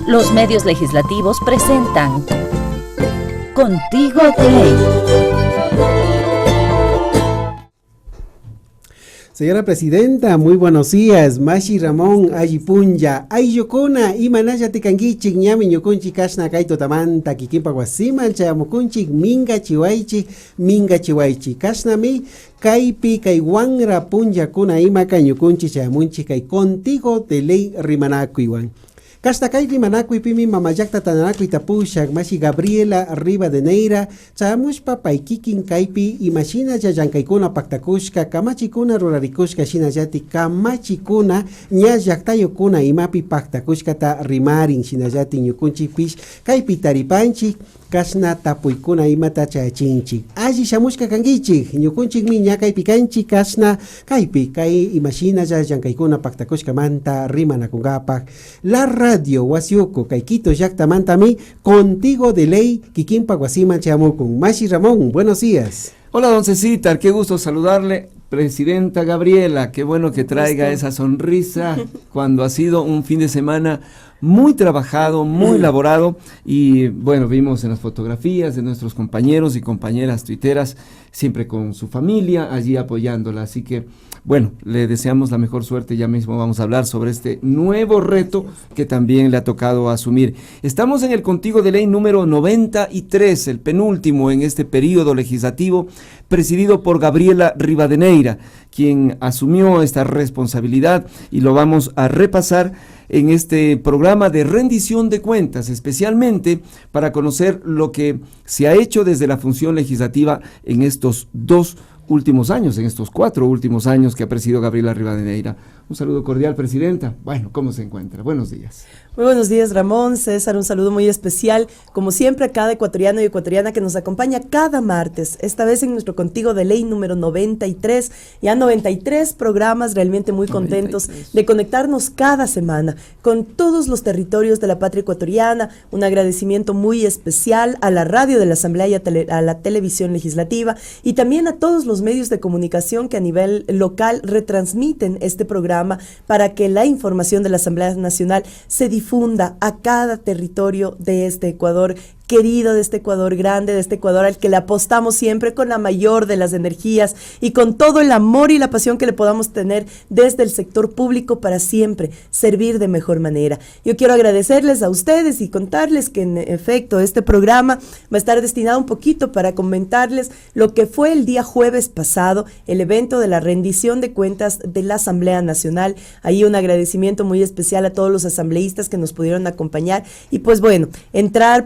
Los medios legislativos presentan Contigo de Ley. Señora Presidenta, muy buenos días. Mashi Ramón, Ayipunya, Ayokona, Imanaya Tikangichik, Ñami Ñukunchi, Kashna Kaito Tamanta, Kikimpa Guasiman, Chayamukunchik, Minga Chihuaychi, Kashnami, Kaipi, Kaiwangra, Punya, Kuna, Imaka, Ñukunchi, Chayamunchi, Kai Contigo de Ley Rimanakuiwan. Kastakay Rimanakui Pimi Mamayakta Tanakui Tapushak, Mashi Gabriela Rivadeneira, Chamushpa Paikikin Kaipi, Imashina Yayankaikuna Paktakushka, Kamachikuna Rurarikushka, Shinayati, Kamachikuna, Nyayaktayokuna, Imapi Paktakushka, Ta Rimarin, Shinayati, Ñukunchi Pish, Kaipi Taripanchi, Kasna Tapuikuna Imata Chachinchi. Aji Shamushka Kangichi, Ñukunchi Minya Kaipi Kanchi, Kasna, Kaipi, Kai Imashina Yayankaikuna Paktakushka Manta, Rimanakungapak, La Radio Wasiuco, Kaikito Yakta Mantami, Contigo de Ley, Kikimpa Guasima Chamucun. Mashi Ramón, buenos días. Hola, don Cecitar, qué gusto saludarle. Presidenta Gabriela, qué bueno que traiga esa sonrisa cuando ha sido un fin de semana muy trabajado, muy elaborado, y bueno, vimos en las fotografías de nuestros compañeros y compañeras tuiteras, siempre con su familia allí apoyándola, así que bueno, le deseamos la mejor suerte. Ya mismo vamos a hablar sobre este nuevo reto que también le ha tocado asumir. Estamos en el Contigo de Ley número 93, el penúltimo en este periodo legislativo, presidido por Gabriela Rivadeneira, quien asumió esta responsabilidad, y lo vamos a repasar en este programa de rendición de cuentas, especialmente para conocer lo que se ha hecho desde la función legislativa en estos en estos 4 últimos años que ha presidido Gabriela Rivadeneira. Un saludo cordial, Presidenta. Bueno, ¿cómo se encuentra? Buenos días. Muy buenos días, Ramón, César, un saludo muy especial, como siempre, a cada ecuatoriano y ecuatoriana que nos acompaña cada martes, esta vez en nuestro Contigo de Ley número 93, ya 93 programas, realmente muy contentos 93. De conectarnos cada semana con todos los territorios de la patria ecuatoriana. Un agradecimiento muy especial a la radio de la Asamblea y a la televisión legislativa, y también a todos los medios de comunicación que a nivel local retransmiten este programa para que la información de la Asamblea Nacional se difunda a cada territorio de este Ecuador querido, de este Ecuador grande, de este Ecuador al que le apostamos siempre con la mayor de las energías y con todo el amor y la pasión que le podamos tener desde el sector público para siempre servir de mejor manera. Yo quiero agradecerles a ustedes y contarles que en efecto este programa va a estar destinado un poquito para comentarles lo que fue el día jueves pasado, el evento de la rendición de cuentas de la Asamblea Nacional. Ahí un agradecimiento muy especial a todos los asambleístas que nos pudieron acompañar, y pues bueno, entrar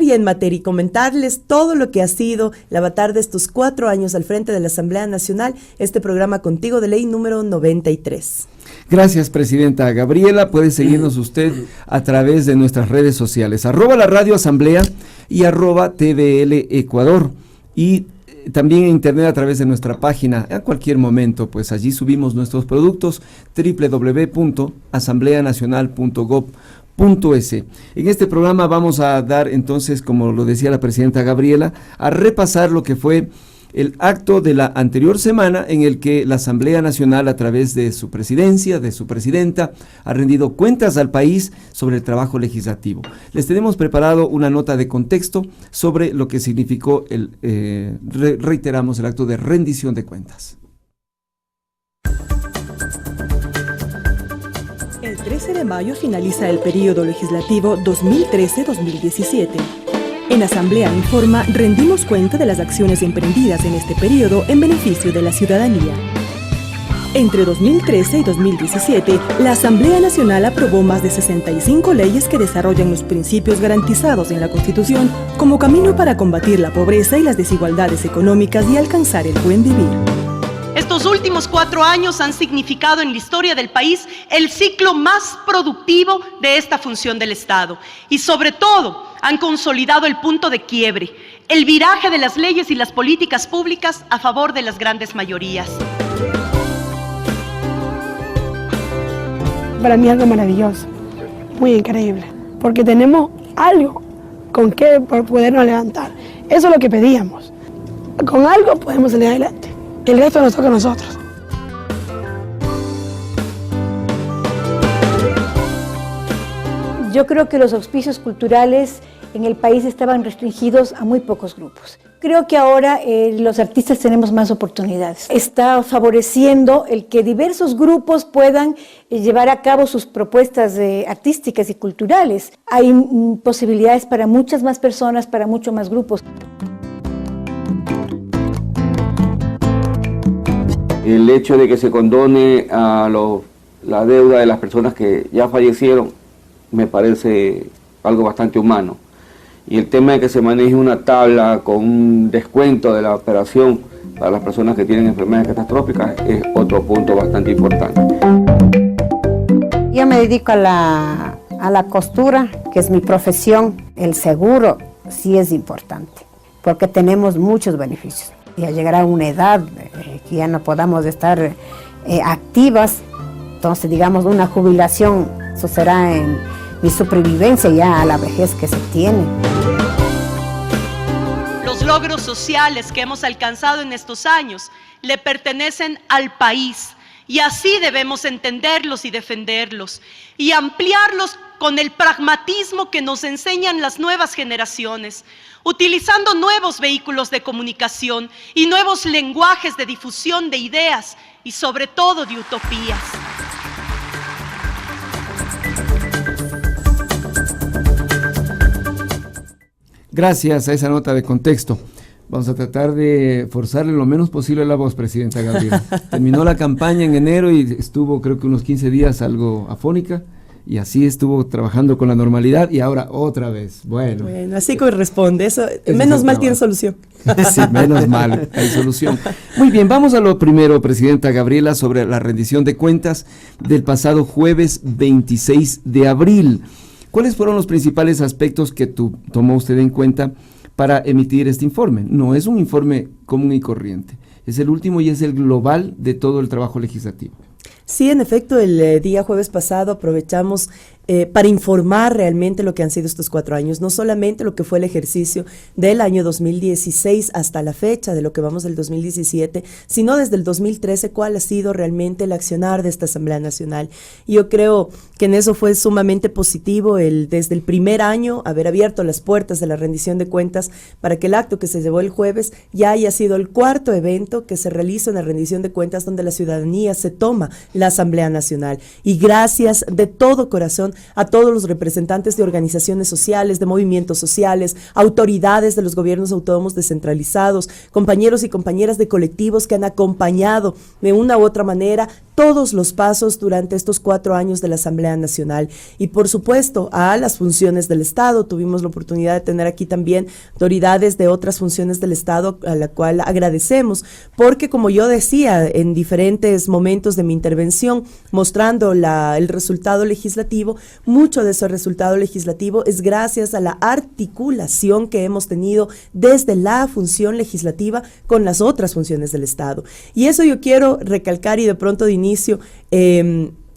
y en materia y comentarles todo lo que ha sido el avatar de estos 4 años al frente de la Asamblea Nacional, este programa Contigo de Ley número 93. Gracias, Presidenta Gabriela. Puede seguirnos usted a través de nuestras redes sociales, @la Radio Asamblea y @TVL Ecuador, y también en internet a través de nuestra página. A cualquier momento, pues allí subimos nuestros productos, www.asambleanacional.gov.es. En este programa vamos a dar entonces, como lo decía la Presidenta Gabriela, a repasar lo que fue el acto de la anterior semana en el que la Asamblea Nacional, a través de su presidencia, de su presidenta, ha rendido cuentas al país sobre el trabajo legislativo. Les tenemos preparado una nota de contexto sobre lo que significó reiteramos, el acto de rendición de cuentas. El 13 de mayo finaliza el periodo legislativo 2013-2017. En Asamblea Informa rendimos cuenta de las acciones emprendidas en este periodo en beneficio de la ciudadanía. Entre 2013 y 2017, la Asamblea Nacional aprobó más de 65 leyes que desarrollan los principios garantizados en la Constitución como camino para combatir la pobreza y las desigualdades económicas y alcanzar el buen vivir. Estos últimos 4 años han significado en la historia del país el ciclo más productivo de esta función del Estado, y sobre todo han consolidado el punto de quiebre, el viraje de las leyes y las políticas públicas a favor de las grandes mayorías. Para mí es algo maravilloso, muy increíble, porque tenemos algo con que podernos levantar. Eso es lo que pedíamos. Con algo podemos salir adelante. El resto nos toca a nosotros. Yo creo que los auspicios culturales en el país estaban restringidos a muy pocos grupos. Creo que ahora los artistas tenemos más oportunidades. Está favoreciendo el que diversos grupos puedan llevar a cabo sus propuestas artísticas y culturales. Hay posibilidades para muchas más personas, para muchos más grupos. El hecho de que se condone a la deuda de las personas que ya fallecieron me parece algo bastante humano. Y el tema de que se maneje una tabla con un descuento de la operación para las personas que tienen enfermedades catastróficas es otro punto bastante importante. Yo me dedico a la costura, que es mi profesión. El seguro sí es importante, porque tenemos muchos beneficios. Ya llegará una edad que ya no podamos estar activas, entonces digamos una jubilación, eso será en mi supervivencia ya a la vejez que se tiene. Los logros sociales que hemos alcanzado en estos años le pertenecen al país y así debemos entenderlos y defenderlos y ampliarlos con el pragmatismo que nos enseñan las nuevas generaciones, utilizando nuevos vehículos de comunicación y nuevos lenguajes de difusión de ideas y sobre todo de utopías. Gracias a esa nota de contexto. Vamos a tratar de forzarle lo menos posible la voz, presidenta Gabriela. Terminó la campaña en enero y estuvo creo que unos 15 días algo afónica y así estuvo trabajando con la normalidad y ahora otra vez. Bueno, así corresponde. Eso menos mal tiene solución. Sí, menos mal, hay solución. Muy bien, vamos a lo primero, presidenta Gabriela, sobre la rendición de cuentas del pasado jueves 26 de abril. ¿Cuáles fueron los principales aspectos que tomó usted en cuenta para emitir este informe? No es un informe común y corriente, es el último y es el global de todo el trabajo legislativo. Sí, en efecto, el día jueves pasado aprovechamos para informar realmente lo que han sido estos 4 años, no solamente lo que fue el ejercicio del año 2016 hasta la fecha de lo que vamos del 2017, sino desde el 2013 cuál ha sido realmente el accionar de esta Asamblea Nacional. Y yo creo que en eso fue sumamente positivo desde el primer año haber abierto las puertas de la rendición de cuentas para que el acto que se llevó el jueves ya haya sido el 4º evento que se realiza en la rendición de cuentas donde la ciudadanía se toma la Asamblea Nacional. Y gracias de todo corazón a todos los representantes de organizaciones sociales, de movimientos sociales, autoridades de los gobiernos autónomos descentralizados, compañeros y compañeras de colectivos que han acompañado de una u otra manera todos los pasos durante estos 4 años de la Asamblea Nacional. Y por supuesto a las funciones del Estado. Tuvimos la oportunidad de tener aquí también autoridades de otras funciones del Estado a la cual agradecemos, porque como yo decía en diferentes momentos de mi intervención, mostrando el resultado legislativo, mucho de ese resultado legislativo es gracias a la articulación que hemos tenido desde la función legislativa con las otras funciones del Estado. Y eso yo quiero recalcar y de pronto de inicio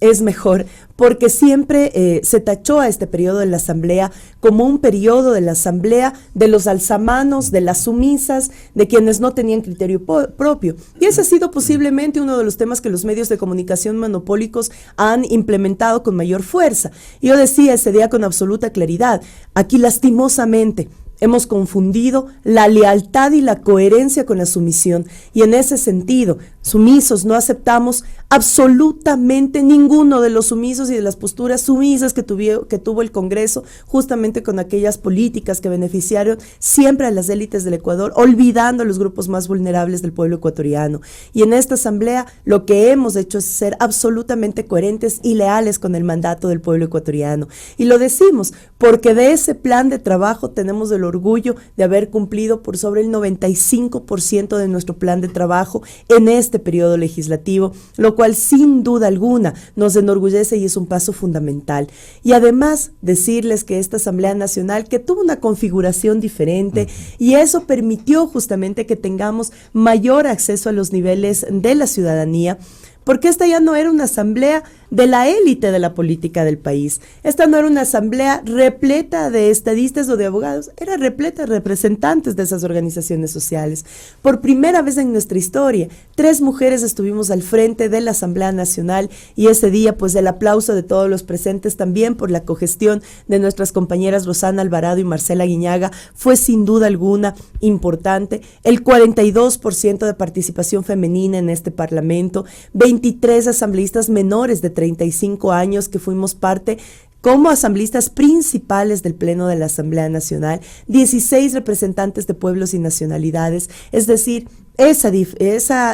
es mejor, porque siempre se tachó a este periodo de la Asamblea como un periodo de la Asamblea de los alzamanos, de las sumisas, de quienes no tenían criterio propio. Y ese ha sido posiblemente uno de los temas que los medios de comunicación monopólicos han implementado con mayor fuerza. Yo decía ese día con absoluta claridad, aquí lastimosamente hemos confundido la lealtad y la coherencia con la sumisión, y en ese sentido, sumisos, no aceptamos absolutamente ninguno de los sumisos y de las posturas sumisas que tuvo el Congreso, justamente con aquellas políticas que beneficiaron siempre a las élites del Ecuador, olvidando a los grupos más vulnerables del pueblo ecuatoriano. Y en esta Asamblea lo que hemos hecho es ser absolutamente coherentes y leales con el mandato del pueblo ecuatoriano. Y lo decimos porque de ese plan de trabajo tenemos el orgullo de haber cumplido por sobre el 95% de nuestro plan de trabajo en este periodo legislativo, lo cual sin duda alguna nos enorgullece y es un paso fundamental. Y además decirles que esta Asamblea Nacional, que tuvo una configuración diferente, y eso permitió justamente que tengamos mayor acceso a los niveles de la ciudadanía, porque esta ya no era una asamblea de la élite de la política del país. Esta no era una asamblea repleta de estadistas o de abogados, era repleta de representantes de esas organizaciones sociales. Por primera vez en nuestra historia, 3 mujeres estuvimos al frente de la Asamblea Nacional, y ese día pues el aplauso de todos los presentes, también por la cogestión de nuestras compañeras Rosana Alvarado y Marcela Guiñaga, fue sin duda alguna importante. El 42% de participación femenina en este Parlamento, 23 asambleístas menores de 35 años que fuimos parte como asambleístas principales del Pleno de la Asamblea Nacional, 16 representantes de pueblos y nacionalidades, es decir, esa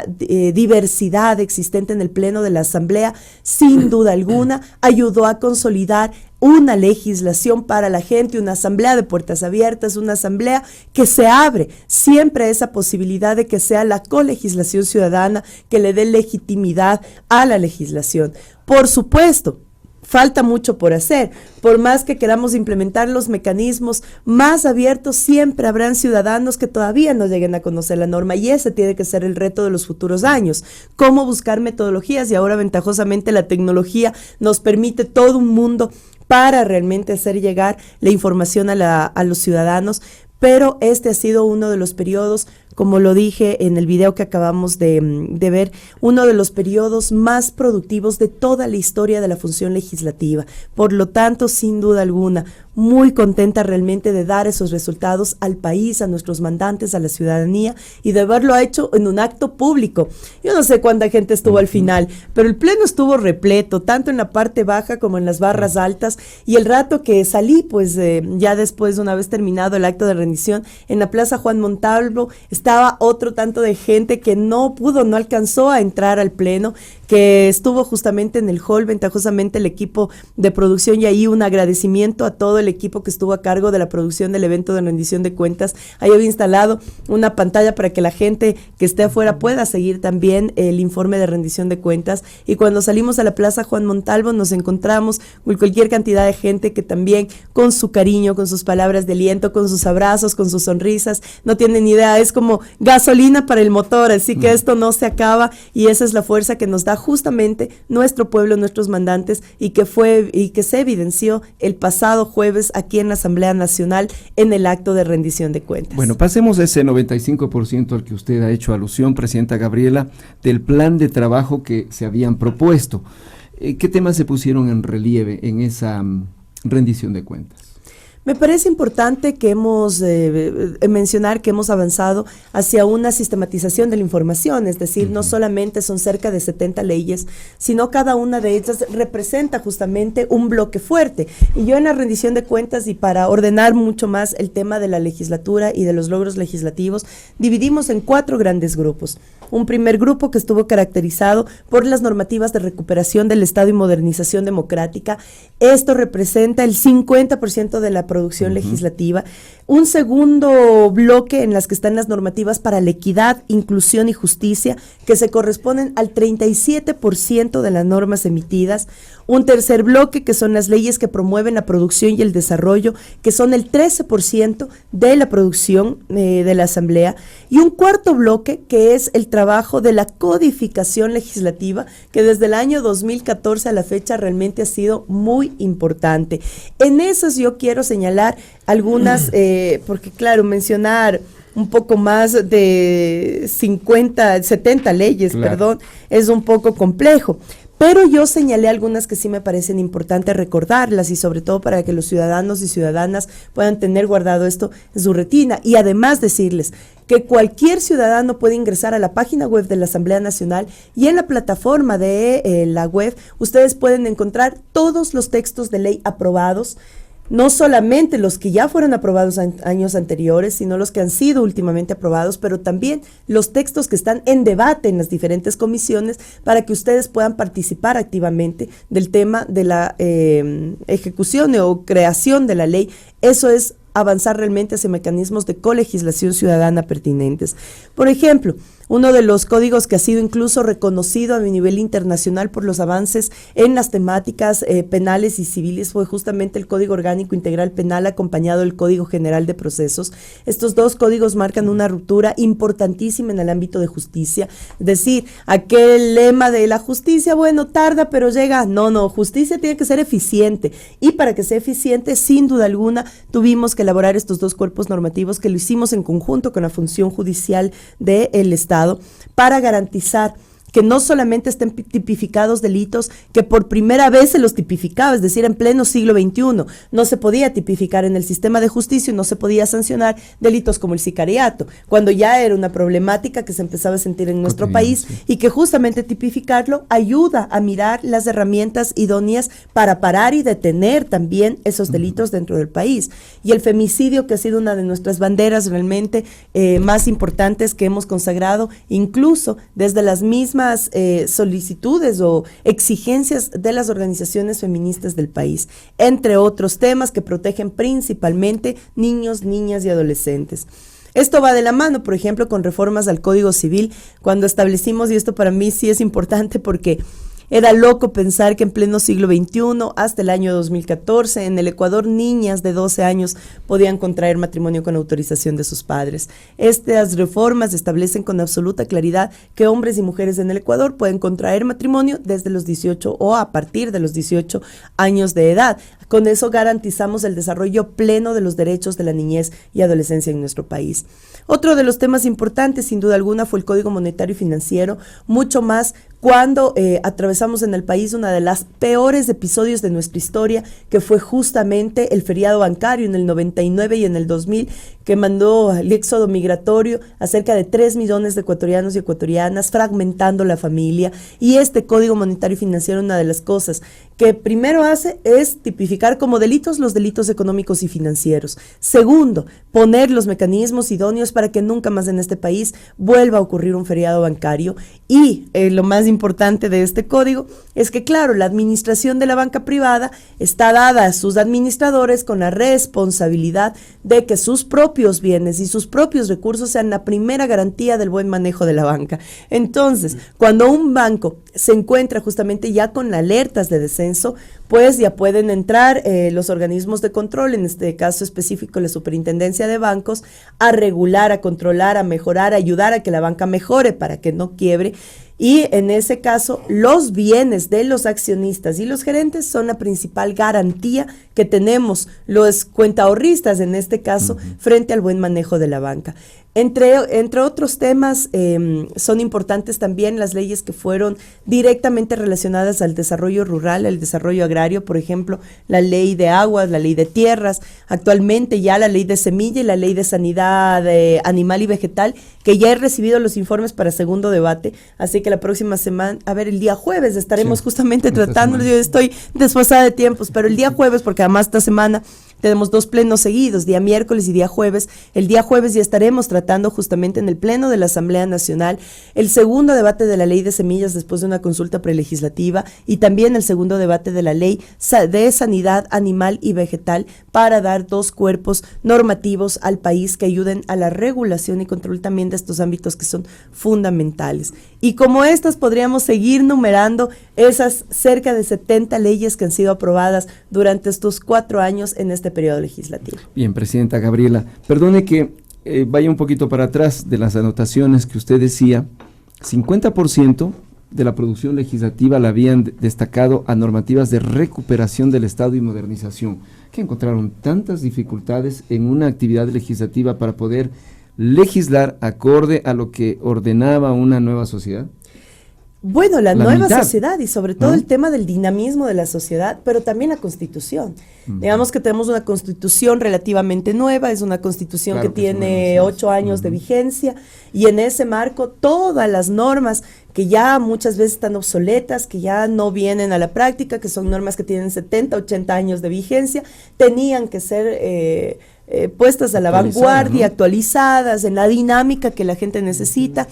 diversidad existente en el Pleno de la Asamblea, sin duda alguna, ayudó a consolidar una legislación para la gente, una asamblea de puertas abiertas, una asamblea que se abre siempre a esa posibilidad de que sea la colegislación ciudadana que le dé legitimidad a la legislación. Por supuesto, falta mucho por hacer. Por más que queramos implementar los mecanismos más abiertos, siempre habrán ciudadanos que todavía no lleguen a conocer la norma, y ese tiene que ser el reto de los futuros años. Cómo buscar metodologías, y ahora ventajosamente la tecnología nos permite todo un mundo para realmente hacer llegar la información a los ciudadanos, pero este ha sido uno de los periodos, como lo dije en el video que acabamos de ver, uno de los periodos más productivos de toda la historia de la función legislativa. Por lo tanto, sin duda alguna, muy contenta realmente de dar esos resultados al país, a nuestros mandantes, a la ciudadanía, y de haberlo hecho en un acto público. Yo no sé cuánta gente estuvo al final, pero el pleno estuvo repleto, tanto en la parte baja como en las barras altas, y el rato que salí, pues ya después, una vez terminado el acto de rendición, en la Plaza Juan Montalvo, estaba otro tanto de gente que no alcanzó a entrar al pleno, que estuvo justamente en el hall, ventajosamente el equipo de producción, y ahí un agradecimiento a todo el equipo que estuvo a cargo de la producción del evento de rendición de cuentas. Ahí había instalado una pantalla para que la gente que esté afuera pueda seguir también el informe de rendición de cuentas, y cuando salimos a la Plaza Juan Montalvo nos encontramos con cualquier cantidad de gente que también, con su cariño, con sus palabras de aliento, con sus abrazos, con sus sonrisas, no tienen idea, es como gasolina para el motor, así que esto no se acaba, y esa es la fuerza que nos da justamente nuestro pueblo, nuestros mandantes, y que se evidenció el pasado jueves aquí en la Asamblea Nacional en el acto de rendición de cuentas. Bueno, pasemos a ese 95% al que usted ha hecho alusión, Presidenta Gabriela, del plan de trabajo que se habían propuesto. ¿Qué temas se pusieron en relieve en esa rendición de cuentas? Me parece importante que mencionar que hemos avanzado hacia una sistematización de la información, es decir, no solamente son cerca de 70 leyes, sino cada una de ellas representa justamente un bloque fuerte. Y yo en la rendición de cuentas, y para ordenar mucho más el tema de la legislatura y de los logros legislativos, dividimos en 4 grandes grupos. Un primer grupo que estuvo caracterizado por las normativas de recuperación del Estado y modernización democrática. Esto representa el 50% de la producción legislativa. Un segundo bloque en las que están las normativas para la equidad, inclusión y justicia, que se corresponden al 37% de las normas emitidas. Un tercer bloque que son las leyes que promueven la producción y el desarrollo, que son el 13% de la producción de la Asamblea. Y un cuarto bloque que es el trabajo de la codificación legislativa, que desde el año 2014 a la fecha realmente ha sido muy importante. En esas yo quiero señalar algunas, porque claro, mencionar un poco más de 70 leyes, claro, es un poco complejo. Pero yo señalé algunas que sí me parecen importantes recordarlas, y sobre todo para que los ciudadanos y ciudadanas puedan tener guardado esto en su retina. Y además decirles que cualquier ciudadano puede ingresar a la página web de la Asamblea Nacional, y en la plataforma de la web ustedes pueden encontrar todos los textos de ley aprobados, no solamente los que ya fueron aprobados años anteriores, sino los que han sido últimamente aprobados, pero también los textos que están en debate en las diferentes comisiones, para que ustedes puedan participar activamente del tema de la ejecución o creación de la ley. Eso es avanzar realmente hacia mecanismos de colegislación ciudadana pertinentes. Por ejemplo, Uno de los códigos que ha sido incluso reconocido a nivel internacional por los avances en las temáticas penales y civiles fue justamente el Código Orgánico Integral Penal acompañado del Código General de Procesos. Estos dos códigos marcan una ruptura importantísima en el ámbito de justicia. Es decir, aquel lema de la justicia, bueno, tarda pero llega. No, justicia tiene que ser eficiente. Y para que sea eficiente, sin duda alguna, tuvimos que elaborar estos dos cuerpos normativos que lo hicimos en conjunto con la función judicial del Estado para garantizar que no solamente estén tipificados delitos que por primera vez se los tipificaba, es decir, en pleno siglo XXI, no se podía tipificar en el sistema de justicia y no se podía sancionar delitos como el sicariato, cuando ya era una problemática que se empezaba a sentir en nuestro país y que justamente tipificarlo ayuda a mirar las herramientas idóneas para parar y detener también esos delitos dentro del país. Y el femicidio, que ha sido una de nuestras banderas realmente más importantes que hemos consagrado, incluso desde las mismas solicitudes o exigencias de las organizaciones feministas del país, entre otros temas que protegen principalmente niños, niñas y adolescentes. Esto va de la mano, por ejemplo, con reformas al Código Civil, cuando establecimos, y esto para mí sí es importante porque era loco pensar que en pleno siglo XXI, hasta el año 2014, en el Ecuador, niñas de 12 años podían contraer matrimonio con autorización de sus padres. Estas reformas establecen con absoluta claridad que hombres y mujeres en el Ecuador pueden contraer matrimonio desde los 18 o a partir de los 18 años de edad. Con eso garantizamos el desarrollo pleno de los derechos de la niñez y adolescencia en nuestro país. Otro de los temas importantes, sin duda alguna, fue el Código Monetario y Financiero, mucho más cuando atravesamos en el país uno de los peores episodios de nuestra historia, que fue justamente el feriado bancario en el 99 y en el 2000, que mandó el éxodo migratorio a cerca de 3 millones de ecuatorianos y ecuatorianas, fragmentando la familia. Y este Código Monetario y Financiero, una de las cosas que primero hace es tipificar como delitos los delitos económicos y financieros. Segundo, poner los mecanismos idóneos para que nunca más en este país vuelva a ocurrir un feriado bancario. Y lo más importante de este código es que, claro, la administración de la banca privada está dada a sus administradores con la responsabilidad de que sus propios bienes y sus propios recursos sean la primera garantía del buen manejo de la banca. Entonces, cuando un banco se encuentra justamente ya con alertas de descenso, pues ya pueden entrar los organismos de control, en este caso específico la Superintendencia de Bancos, a regular, a controlar, a mejorar, a ayudar a que la banca mejore para que no quiebre. Y en ese caso, los bienes de los accionistas y los gerentes son la principal garantía que tenemos los cuentaahorristas, en este caso, frente al buen manejo de la banca. Entre otros temas, son importantes también las leyes que fueron directamente relacionadas al desarrollo rural, al desarrollo agrario, por ejemplo, la ley de aguas, la ley de tierras, actualmente ya la ley de semilla y la ley de sanidad animal y vegetal, que ya he recibido los informes para segundo debate, así que la próxima semana, el día jueves estaremos justamente tratando, yo estoy desfasada de tiempos, pero el día jueves, porque además esta semana tenemos 2 plenos seguidos, día miércoles y día jueves. El día jueves ya estaremos tratando justamente en el pleno de la Asamblea Nacional el segundo debate de la ley de semillas después de una consulta prelegislativa y también el segundo debate de la ley de sanidad animal y vegetal para dar 2 cuerpos normativos al país que ayuden a la regulación y control también de estos ámbitos que son fundamentales. Y como estas podríamos seguir numerando esas cerca de 70 leyes que han sido aprobadas durante estos 4 años en este periodo legislativo. Bien, Presidenta Gabriela, perdone que vaya un poquito para atrás de las anotaciones que usted decía. 50% de la producción legislativa la habían destacado a normativas de recuperación del Estado y modernización. ¿Que encontraron tantas dificultades en una actividad legislativa para poder legislar acorde a lo que ordenaba una nueva sociedad? Bueno, la nueva sociedad y sobre todo el tema del dinamismo de la sociedad, pero también la Constitución. Digamos que tenemos una Constitución relativamente nueva, es una Constitución que tiene 8 años de vigencia y en ese marco todas las normas que ya muchas veces están obsoletas, que ya no vienen a la práctica, que son normas que tienen 70, 80 años de vigencia, tenían que ser puestas a la vanguardia, actualizadas en la dinámica que la gente necesita.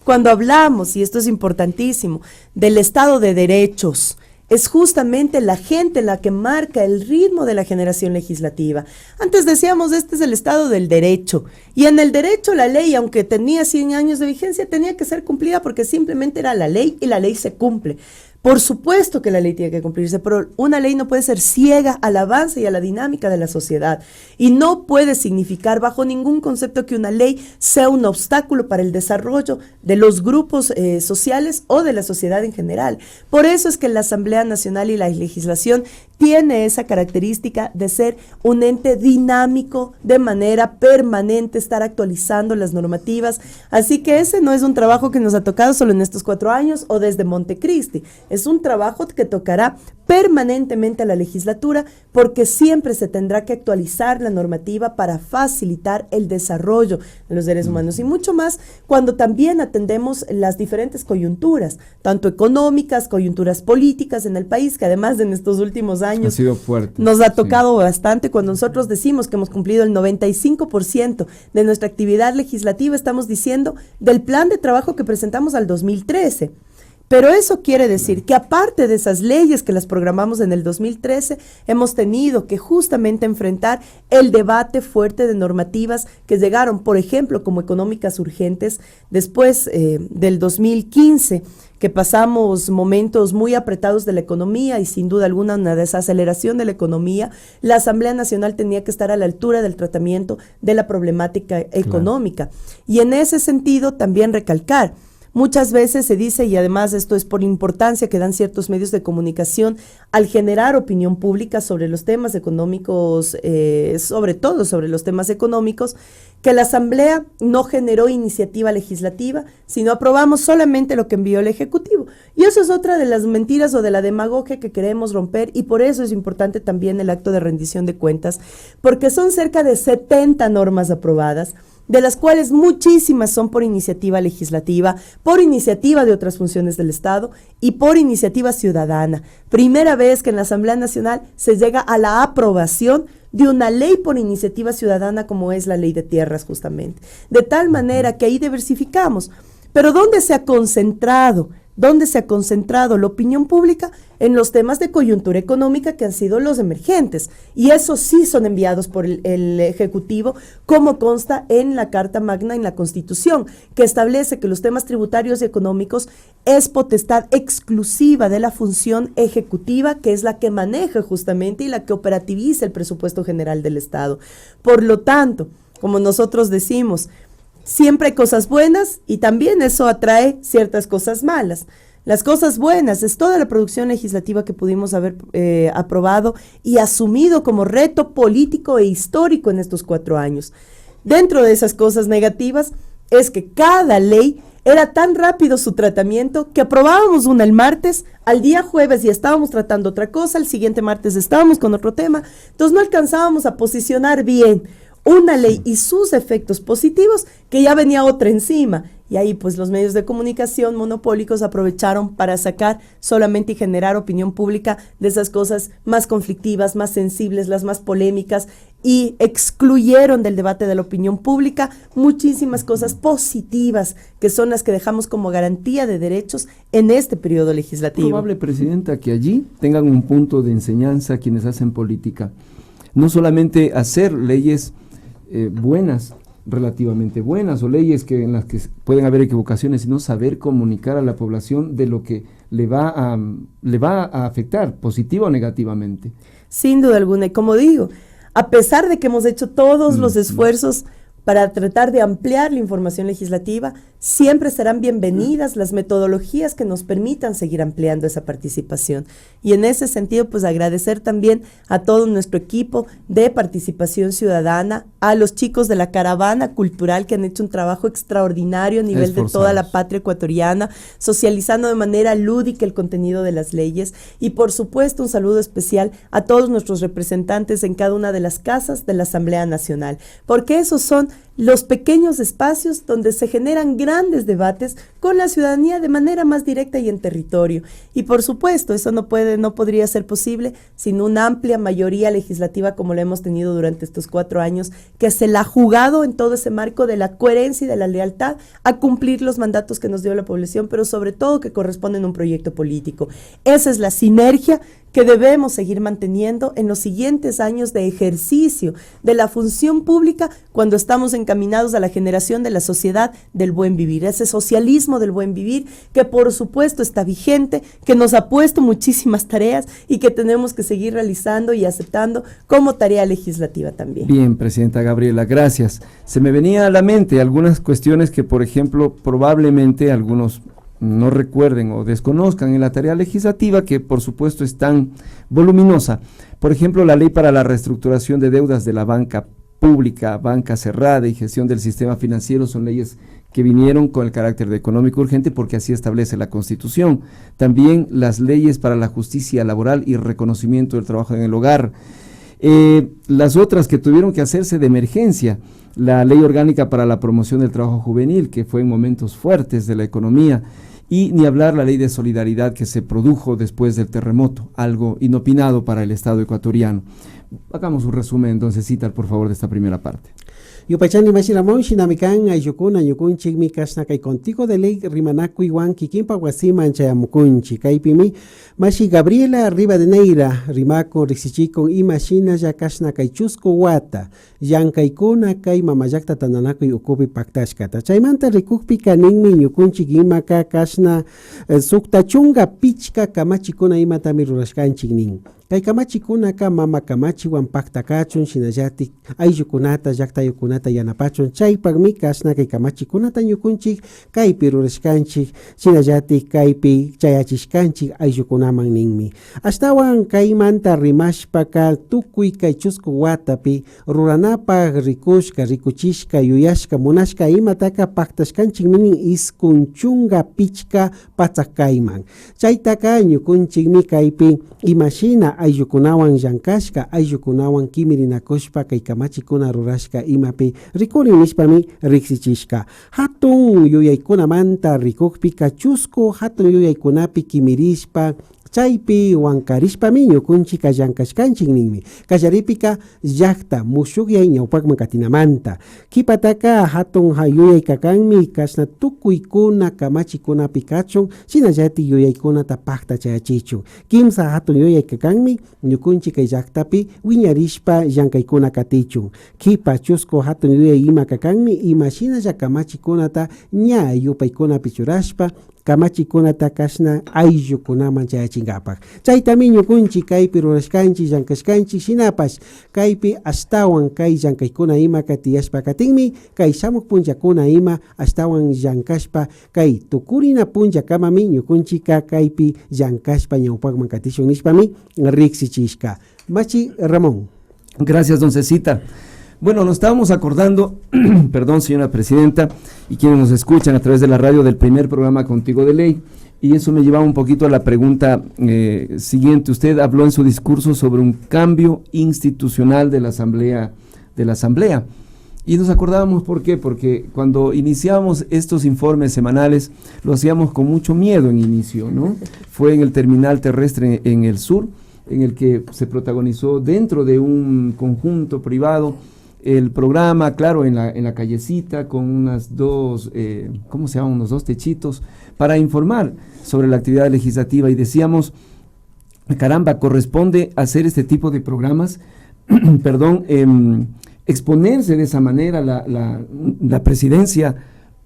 Cuando hablamos, y esto es importantísimo, del Estado de derechos es justamente la gente la que marca el ritmo de la generación legislativa. Antes decíamos, este es el Estado del derecho, y en el derecho la ley, aunque tenía 100 años de vigencia, tenía que ser cumplida porque simplemente era la ley y la ley se cumple. Por supuesto que la ley tiene que cumplirse, pero una ley no puede ser ciega al avance y a la dinámica de la sociedad, y no puede significar bajo ningún concepto que una ley sea un obstáculo para el desarrollo de los grupos sociales o de la sociedad en general. Por eso es que la Asamblea Nacional y la legislación tiene esa característica de ser un ente dinámico, de manera permanente, estar actualizando las normativas. Así que ese no es un trabajo que nos ha tocado solo en estos 4 años o desde Montecristi. Es un trabajo que tocará permanentemente a la legislatura, porque siempre se tendrá que actualizar la normativa para facilitar el desarrollo de los seres humanos, y mucho más cuando también atendemos las diferentes coyunturas, tanto económicas, coyunturas políticas en el país, que además en estos últimos años ha sido fuerte, nos ha tocado bastante. Cuando nosotros decimos que hemos cumplido el 95% de nuestra actividad legislativa, estamos diciendo del plan de trabajo que presentamos al 2013. Pero eso quiere decir que aparte de esas leyes que las programamos en el 2013, hemos tenido que justamente enfrentar el debate fuerte de normativas que llegaron, por ejemplo, como económicas urgentes, después del 2015, que pasamos momentos muy apretados de la economía y sin duda alguna una desaceleración de la economía. La Asamblea Nacional tenía que estar a la altura del tratamiento de la problemática económica. Y en ese sentido también recalcar, muchas veces se dice, y además esto es por la importancia que dan ciertos medios de comunicación al generar opinión pública sobre los temas económicos, sobre todo sobre los temas económicos, que la Asamblea no generó iniciativa legislativa, sino aprobamos solamente lo que envió el Ejecutivo. Y eso es otra de las mentiras o de la demagogia que queremos romper, y por eso es importante también el acto de rendición de cuentas, porque son cerca de 70 normas aprobadas, de las cuales muchísimas son por iniciativa legislativa, por iniciativa de otras funciones del Estado y por iniciativa ciudadana. Primera vez que en la Asamblea Nacional se llega a la aprobación de una ley por iniciativa ciudadana, como es la ley de tierras justamente. De tal manera que ahí diversificamos. Pero ¿dónde se ha concentrado? ¿Dónde se ha concentrado la opinión pública? En los temas de coyuntura económica, que han sido los emergentes, y esos sí son enviados por el Ejecutivo, como consta en la Carta Magna, en la Constitución, que establece que los temas tributarios y económicos es potestad exclusiva de la función ejecutiva, que es la que maneja justamente y la que operativiza el presupuesto general del Estado. Por lo tanto, como nosotros decimos, siempre hay cosas buenas y también eso atrae ciertas cosas malas. Las cosas buenas es toda la producción legislativa que pudimos haber aprobado y asumido como reto político e histórico en estos 4 años. Dentro de esas cosas negativas es que cada ley era tan rápido su tratamiento que aprobábamos una el martes, al día jueves ya estábamos tratando otra cosa, el siguiente martes estábamos con otro tema, entonces no alcanzábamos a posicionar bien una ley y sus efectos positivos, que ya venía otra encima. Y ahí pues los medios de comunicación monopólicos aprovecharon para sacar solamente y generar opinión pública de esas cosas más conflictivas, más sensibles, las más polémicas, y excluyeron del debate de la opinión pública muchísimas cosas positivas, que son las que dejamos como garantía de derechos en este periodo legislativo. Es probable, Presidenta, que allí tengan un punto de enseñanza quienes hacen política. No solamente hacer leyes buenas, relativamente buenas, o leyes en las que pueden haber equivocaciones, sino saber comunicar a la población de lo que le va a afectar, positiva o negativamente. Sin duda alguna, y como digo, a pesar de que hemos hecho todos los esfuerzos para tratar de ampliar la información legislativa, siempre serán bienvenidas las metodologías que nos permitan seguir ampliando esa participación. Y en ese sentido, pues agradecer también a todo nuestro equipo de participación ciudadana, a los chicos de la caravana cultural que han hecho un trabajo extraordinario a nivel de toda la patria ecuatoriana, socializando de manera lúdica el contenido de las leyes, y por supuesto un saludo especial a todos nuestros representantes en cada una de las casas de la Asamblea Nacional, porque esos son los pequeños espacios donde se generan grandes debates con la ciudadanía de manera más directa y en territorio. Y por supuesto, eso no podría ser posible sin una amplia mayoría legislativa como la hemos tenido durante estos 4 años, que se la ha jugado en todo ese marco de la coherencia y de la lealtad a cumplir los mandatos que nos dio la población, pero sobre todo que corresponden a un proyecto político. Esa es la sinergia que debemos seguir manteniendo en los siguientes años de ejercicio de la función pública cuando estamos encaminados a la generación de la sociedad del buen vivir, ese socialismo del buen vivir que por supuesto está vigente, que nos ha puesto muchísimas tareas y que tenemos que seguir realizando y aceptando como tarea legislativa también. Bien, Presidenta Gabriela, gracias. Se me venía a la mente algunas cuestiones que, por ejemplo, probablemente algunos no recuerden o desconozcan en la tarea legislativa, que por supuesto es tan voluminosa. Por ejemplo, la ley para la reestructuración de deudas de la banca pública, banca cerrada y gestión del sistema financiero son leyes que vinieron con el carácter de económico urgente porque así establece la Constitución. También las leyes para la justicia laboral y reconocimiento del trabajo en el hogar. Las otras que tuvieron que hacerse de emergencia, la ley orgánica para la promoción del trabajo juvenil, que fue en momentos fuertes de la economía, y ni hablar la ley de solidaridad que se produjo después del terremoto, algo inopinado para el Estado ecuatoriano. Hagamos un resumen entonces, Cita, por favor, de esta primera parte. Yupachani Mashi Ramón, Shinamikan, Ayukuna, Yukunchik, mi Kasna, Kai Contigo de Ley, Rimanaku, Iwan, Kikimpa, Guasima, Anchayamukunchi, Kaipimi, Mashi Gabriela, Rivadeneira, Rimako, Rixichikon, y Mashina, Yakashna, Kai Chusco, Wata, Yankaikuna, Kai Mamayakta, Tananaku, y Ukubi, Paktashkata, Chaimanta, Rikukpi, Kaninmi, Yukunchik, Imaka, Kashna, Suktachunga, Pichka, Kamachikuna, Imatami, Rurashkanchik, Kay kamachikuna ka mama kamachiwan paktakachun shinallati ayllukunata llaqtayukunata yanapachun chaypaqmi kashna kay kamachikunata ñukunchik kaypi rurashkanchik shinallati kaypi chayachishkanchik ayllukunaman ninmi. Ashtawan kaymanta rimashpaka tukuy kay chusku watapi ruranapaq rikushka rikuchishka yuyashka munashka imataka paktashkanchik minin iskunchunga pichka patzaq kayman. Chaytaka ñukunchikmi kaypi imashina ayllukunawan llankashka, ayllukunawan kimirinakushpa kay kamachikuna rurashka imapi rikurin nishpami riksichishka. Hatun yuyaykunamanta rikukpi kachusku, hatun yuyaykunapi kimirishpa chaypi wankarishpami ñukunchika llankashkanchik ninmi. Kallaripika llaqta mushukyay ñawpakman katinamanta. Kipataka hatun yuyaykakanmi kashna tukuykuna kamachikunapi kachun shinallati yuyaykunata paktachayachichun. Kimsa hatun yuyaykakanmi ñukunchika llaqtapi wiñarishpa llankaykuna katichun. Kipa chusku hatun yuyay imakakanmi imashinalla kamachikunata ña yupaykunapi churashpa kamachikunata kashna ayllukunaman chayachingapak. Chaytami ñukunchik kaypi rurashkanchik llankashkanchik shinapash kaypi ashtawan kay llankaykuna ima katiyashpa katinmi kay shamuk punchakuna ima ashtawan llankashpa kay tukurina punchakamami ñukunchika kaypi llankashpa ñawpakman katishun nishpami riksichishka. Machi Ramón. Gracias, don Cecita. Bueno, nos estábamos acordando, perdón, señora presidenta, y quienes nos escuchan a través de la radio del primer programa Contigo de Ley, y eso me llevaba un poquito a la pregunta siguiente. Usted habló en su discurso sobre un cambio institucional de la Asamblea, y nos acordábamos ¿por qué? Porque cuando iniciábamos estos informes semanales, lo hacíamos con mucho miedo en inicio, ¿no? Fue en el terminal terrestre en el sur, en el que se protagonizó dentro de un conjunto privado el programa, claro, en la callecita, con unas dos, ¿cómo se llaman? Unos dos techitos, para informar sobre la actividad legislativa, y decíamos, caramba, corresponde hacer este tipo de programas, perdón, exponerse de esa manera la presidencia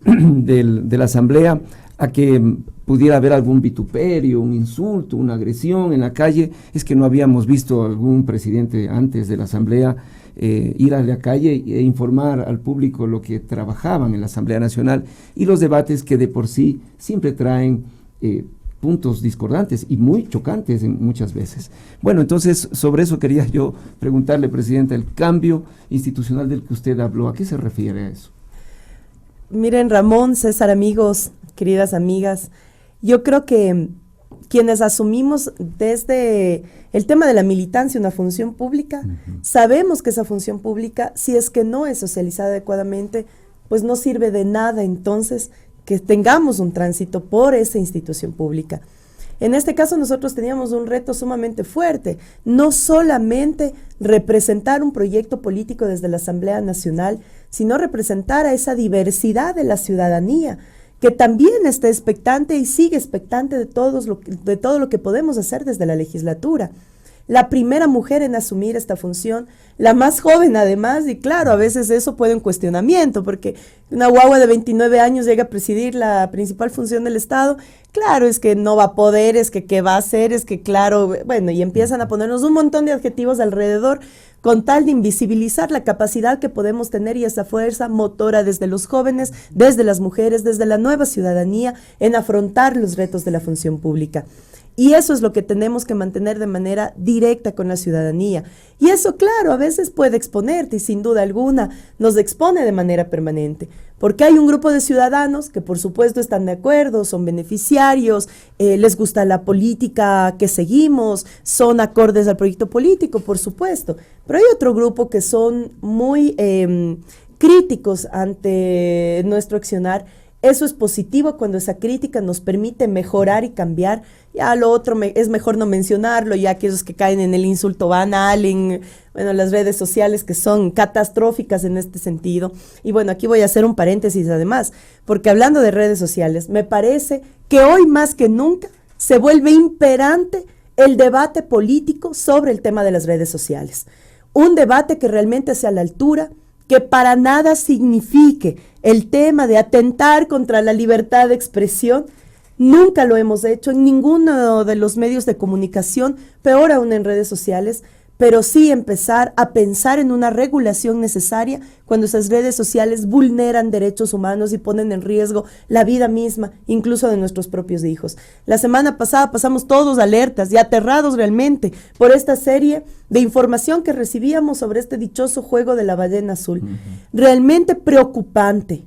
de la Asamblea a que pudiera haber algún vituperio, un insulto, una agresión en la calle. Es que no habíamos visto algún presidente antes de la Asamblea ir a la calle e informar al público lo que trabajaban en la Asamblea Nacional y los debates que de por sí siempre traen puntos discordantes y muy chocantes muchas veces. Bueno, entonces sobre eso quería yo preguntarle, Presidenta, el cambio institucional del que usted habló, ¿a qué se refiere a eso? Miren, Ramón, César, amigos, queridas amigas, yo creo que quienes asumimos desde el tema de la militancia una función pública, sabemos que esa función pública, si es que no es socializada adecuadamente, pues no sirve de nada entonces que tengamos un tránsito por esa institución pública. En este caso nosotros teníamos un reto sumamente fuerte, no solamente representar un proyecto político desde la Asamblea Nacional, sino representar a esa diversidad de la ciudadanía, que también está expectante y sigue expectante de todo lo que podemos hacer desde la legislatura. La primera mujer en asumir esta función, la más joven además, y claro, a veces eso puede un cuestionamiento, porque una guagua de 29 años llega a presidir la principal función del Estado, claro, es que no va a poder, es que qué va a hacer, es que claro, bueno, y empiezan a ponernos un montón de adjetivos alrededor, con tal de invisibilizar la capacidad que podemos tener y esa fuerza motora desde los jóvenes, desde las mujeres, desde la nueva ciudadanía, en afrontar los retos de la función pública. Y eso es lo que tenemos que mantener de manera directa con la ciudadanía. Y eso, claro, a veces puede exponerte y sin duda alguna nos expone de manera permanente. Porque hay un grupo de ciudadanos que por supuesto están de acuerdo, son beneficiarios, les gusta la política que seguimos, son acordes al proyecto político, por supuesto. Pero hay otro grupo que son muy críticos ante nuestro accionar. Eso es positivo cuando esa crítica nos permite mejorar y cambiar. Ya lo otro es mejor no mencionarlo, ya aquellos que caen en el insulto banal, en las redes sociales que son catastróficas en este sentido. Y bueno, aquí voy a hacer un paréntesis además, porque hablando de redes sociales, me parece que hoy más que nunca se vuelve imperante el debate político sobre el tema de las redes sociales. Un debate que realmente sea a la altura, que para nada signifique el tema de atentar contra la libertad de expresión. Nunca lo hemos hecho en ninguno de los medios de comunicación, peor aún en redes sociales, pero sí empezar a pensar en una regulación necesaria cuando esas redes sociales vulneran derechos humanos y ponen en riesgo la vida misma, incluso de nuestros propios hijos. La semana pasada pasamos todos alertas y aterrados realmente por esta serie de información que recibíamos sobre este dichoso juego de la ballena azul. Realmente preocupante,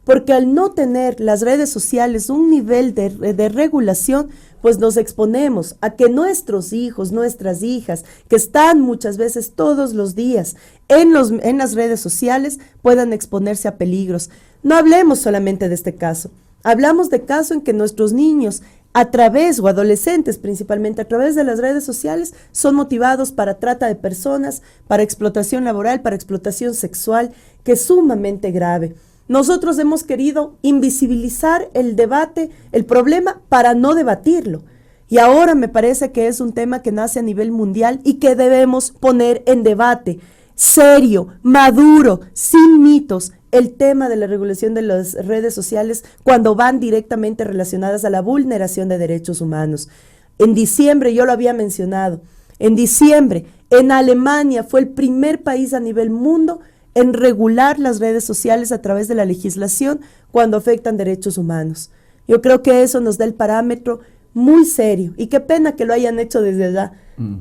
porque al no tener las redes sociales un nivel de regulación, pues nos exponemos a que nuestros hijos, nuestras hijas, que están muchas veces todos los días en las redes sociales, puedan exponerse a peligros. No hablemos solamente de este caso, hablamos de caso en que nuestros niños, a través, o adolescentes principalmente, a través de las redes sociales, son motivados para trata de personas, para explotación laboral, para explotación sexual, que es sumamente grave. Nosotros hemos querido invisibilizar el debate, el problema, para no debatirlo. Y ahora me parece que es un tema que nace a nivel mundial y que debemos poner en debate serio, maduro, sin mitos, el tema de la regulación de las redes sociales cuando van directamente relacionadas a la vulneración de derechos humanos. En diciembre, yo lo había mencionado, en diciembre, en Alemania fue el primer país a nivel mundo en regular las redes sociales a través de la legislación cuando afectan derechos humanos. Yo creo que eso nos da el parámetro muy serio y qué pena que lo hayan hecho desde allá.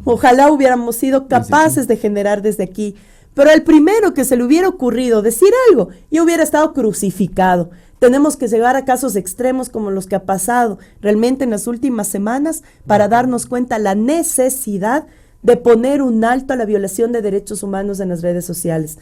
Ojalá hubiéramos sido capaces de generar desde aquí, pero el primero que se le hubiera ocurrido decir algo, ya hubiera estado crucificado. Tenemos que llegar a casos extremos como los que ha pasado realmente en las últimas semanas para darnos cuenta la necesidad de poner un alto a la violación de derechos humanos en las redes sociales.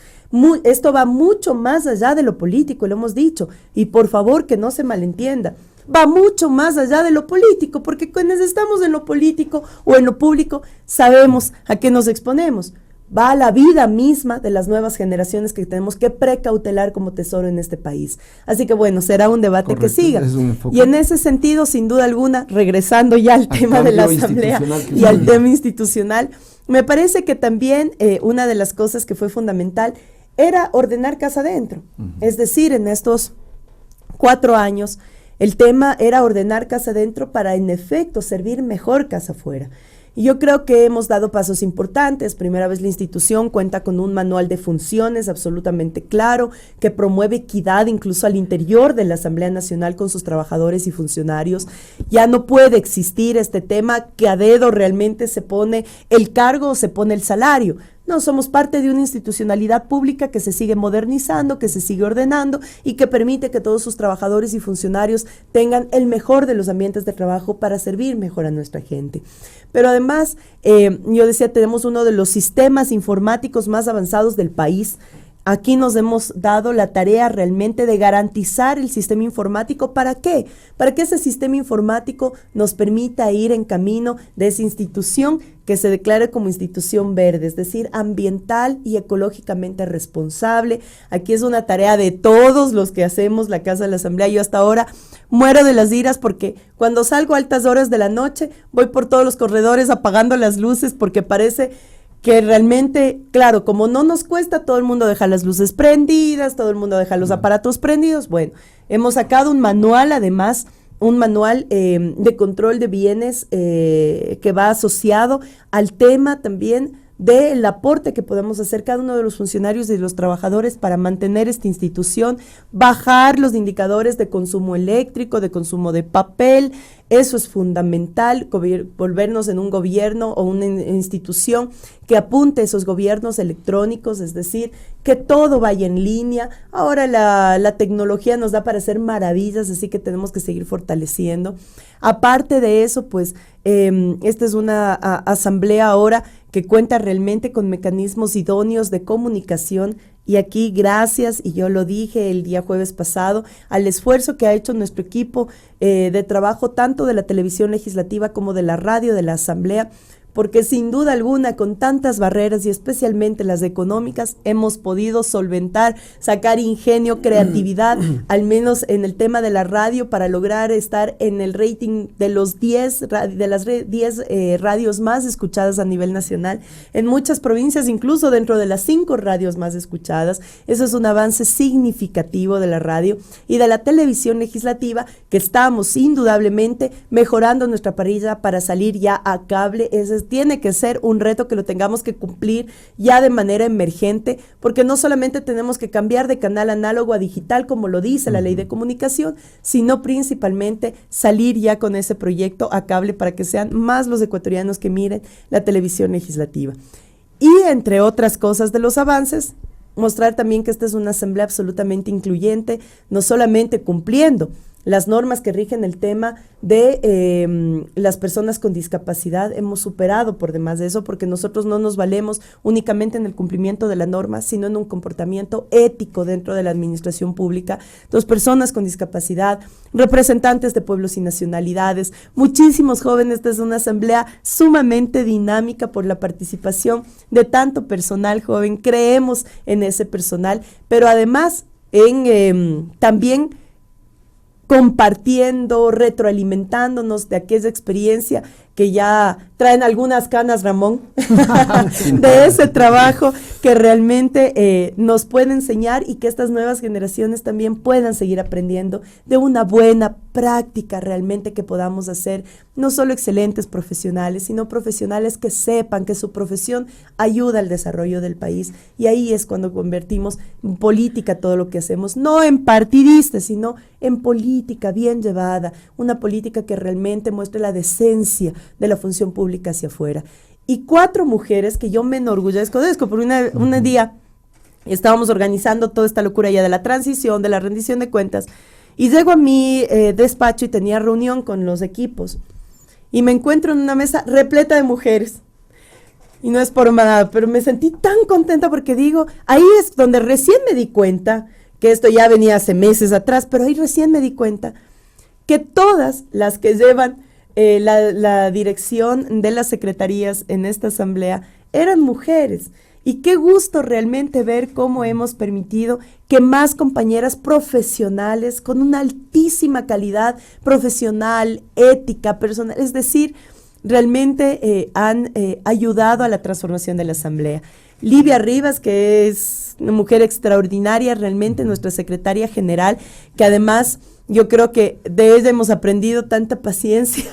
Esto va mucho más allá de lo político, lo hemos dicho, y por favor que no se malentienda, va mucho más allá de lo político, porque cuando estamos en lo político o en lo público, sabemos a qué nos exponemos. Va a la vida misma de las nuevas generaciones que tenemos que precautelar como tesoro en este país. Así que bueno, será un debate que siga. Y en ese sentido, sin duda alguna, regresando ya al tema de la Asamblea y al tema institucional, me parece que también una de las cosas que fue fundamental era ordenar casa adentro. Es decir, en estos 4 años, el tema era ordenar casa adentro para en efecto servir mejor casa afuera. Y yo creo que hemos dado pasos importantes. Primera vez la institución cuenta con un manual de funciones absolutamente claro, que promueve equidad incluso al interior de la Asamblea Nacional con sus trabajadores y funcionarios. Ya no puede existir este tema que a dedo realmente se pone el cargo o se pone el salario. No, somos parte de una institucionalidad pública que se sigue modernizando, que se sigue ordenando y que permite que todos sus trabajadores y funcionarios tengan el mejor de los ambientes de trabajo para servir mejor a nuestra gente. Pero además, yo decía, tenemos uno de los sistemas informáticos más avanzados del país. Aquí nos hemos dado la tarea realmente de garantizar el sistema informático. ¿Para qué? Para que ese sistema informático nos permita ir en camino de esa institución que se declare como institución verde, es decir, ambiental y ecológicamente responsable. Aquí es una tarea de todos los que hacemos la Casa de la Asamblea. Yo hasta ahora muero de las iras porque cuando salgo a altas horas de la noche voy por todos los corredores apagando las luces porque parece que realmente, claro, como no nos cuesta, todo el mundo deja las luces prendidas, todo el mundo deja los aparatos prendidos. Bueno, hemos sacado un manual, además, un manual de control de bienes que va asociado al tema también del aporte que podemos hacer cada uno de los funcionarios y de los trabajadores para mantener esta institución, bajar los indicadores de consumo eléctrico, de consumo de papel. Eso es fundamental, volvernos en un gobierno o una institución que apunte a esos gobiernos electrónicos, es decir, que todo vaya en línea. Ahora la tecnología nos da para hacer maravillas, así que tenemos que seguir fortaleciendo. Aparte de eso, pues, esta es una asamblea ahora que cuenta realmente con mecanismos idóneos de comunicación. Y aquí gracias, y yo lo dije el día jueves pasado, al esfuerzo que ha hecho nuestro equipo de trabajo, tanto de la televisión legislativa como de la radio de la Asamblea, porque sin duda alguna, con tantas barreras y especialmente las económicas, hemos podido solventar, sacar ingenio, creatividad, al menos en el tema de la radio, para lograr estar en el rating de las 10 radios más escuchadas a nivel nacional, en muchas provincias, incluso dentro de las 5 radios más escuchadas. Eso es un avance significativo de la radio y de la televisión legislativa, que estamos indudablemente mejorando nuestra parrilla para salir ya a cable. Ese tiene que ser un reto que lo tengamos que cumplir ya de manera emergente, porque no solamente tenemos que cambiar de canal análogo a digital, como lo dice la ley de comunicación, sino principalmente salir ya con ese proyecto a cable para que sean más los ecuatorianos que miren la televisión legislativa. Y entre otras cosas de los avances, mostrar también que esta es una asamblea absolutamente incluyente, no solamente cumpliendo las normas que rigen el tema de las personas con discapacidad. Hemos superado por demás de eso, porque nosotros no nos valemos únicamente en el cumplimiento de la norma, sino en un comportamiento ético dentro de la administración pública. Entonces, personas con discapacidad, representantes de pueblos y nacionalidades, muchísimos jóvenes. Esta es una asamblea sumamente dinámica por la participación de tanto personal joven. Creemos en ese personal, pero además también compartiendo, retroalimentándonos de aquella experiencia que ya traen algunas canas, Ramón, de ese trabajo que realmente nos puede enseñar, y que estas nuevas generaciones también puedan seguir aprendiendo de una buena práctica realmente, que podamos hacer no solo excelentes profesionales, sino profesionales que sepan que su profesión ayuda al desarrollo del país. Y ahí es cuando convertimos en política todo lo que hacemos, no en partidistas, sino en política bien llevada, una política que realmente muestre la decencia de la función pública hacia afuera. Y 4 mujeres que yo me enorgullezco de esto, por un día estábamos organizando toda esta locura ya de la transición, de la rendición de cuentas, y llego a mi despacho y tenía reunión con los equipos, y me encuentro en una mesa repleta de mujeres. Y no es por nada, pero me sentí tan contenta, porque digo, ahí es donde recién me di cuenta, que esto ya venía hace meses atrás, pero ahí recién me di cuenta que todas las que llevan la dirección de las secretarías en esta asamblea eran mujeres. Y qué gusto realmente ver cómo hemos permitido que más compañeras profesionales con una altísima calidad profesional, ética, personal, es decir, realmente han ayudado a la transformación de la asamblea. Livia Rivas, que es una mujer extraordinaria, realmente nuestra secretaria general, que además yo creo que de ella hemos aprendido tanta paciencia,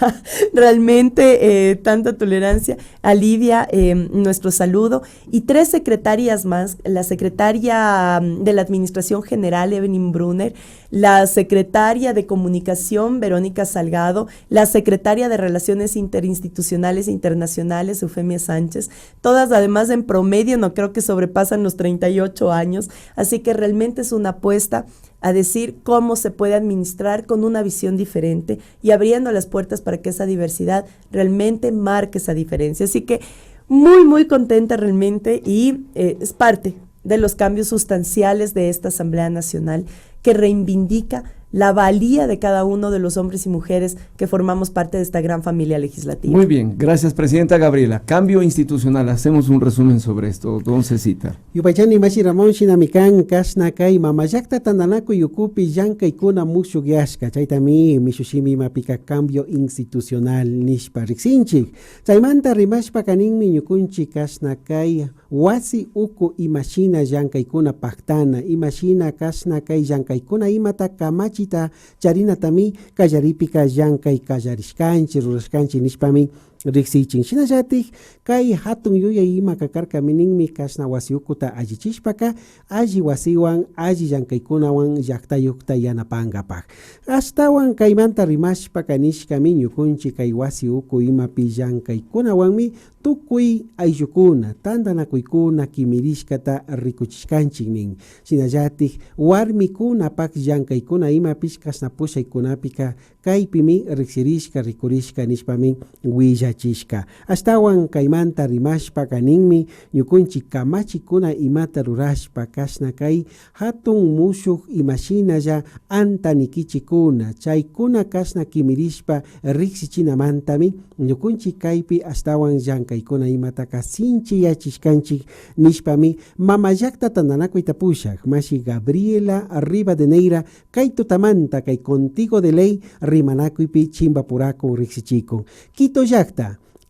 realmente tanta tolerancia. A Livia, nuestro saludo. Y 3 secretarias más: la secretaria de la Administración General, Evelyn Brunner, la secretaria de Comunicación, Verónica Salgado, la secretaria de Relaciones Interinstitucionales e Internacionales, Eufemia Sánchez, todas además en promedio no creo que sobrepasan los 38 años, así que realmente es una apuesta a decir cómo se puede administrar con una visión diferente y abriendo las puertas para que esa diversidad realmente marque esa diferencia. Así que muy, muy contenta realmente, y es parte de los cambios sustanciales de esta Asamblea Nacional, que reivindica la valía de cada uno de los hombres y mujeres que formamos parte de esta gran familia legislativa. Muy bien, gracias Presidenta Gabriela. Cambio institucional, hacemos un resumen sobre esto, don Cecitar. Yupaychani Mashi Ramón Shinamikan Kashna Kai Mamayakta Tandanaku Yukupi Yanka Ikuna Mushu Gyashka Chaitami Mishushimi Mapika Cambio Institucional Nishpa Rixinchik Chaimanta Rimashpa Kaninmi Yukunchi Kashna Kai Wasi Uku Imashina Yanka Ikuna Paktana Imashina Kashna Kai Yanka Ikuna Imata Kamachita Charina Tami Kajaripika Yanka Kajarishkanchi Rurashkanchi Nishpami Rixichin Shinayatik Kai Hatun Yuya Ima Kakarka Mininmi Kashna Wasiukuta Ajichishpaka Aji Wasiwan Aji Yankaikunawan Yaktayukta Yanapangapag Astawan Kaimanta Rimashpaka Nishkami Yukunchi Kai Wasiuku Ima Pi Yankaikunawanmi Tukui Ayukuna Tandanakuikuna Kimirishkata Rikuchishkanchinin Shinayatik Warmikuna Pak Yankaikuna Ima Pishkasna Pushaikunapika Kaipimi Rixirishka Rikurishka Nishpami Chishka. Astawan kaimanta rimashpa kaninmi ñukunchi kamachikuna imata rurashpa kashna kai hatun mushuk imashinalla antanikichikuna chaykuna kashna kimirishpa riksichinamantami ñukunchi kaypi astawan llankaykuna imataka sinchiyachishkanchik nishpami mamayakta tandanakuyta pushak mashi Gabriela Rivadeneira kay tutamanta kay Contigo de Ley rimanakuypi chimbapuraku riksichikun Quito yakta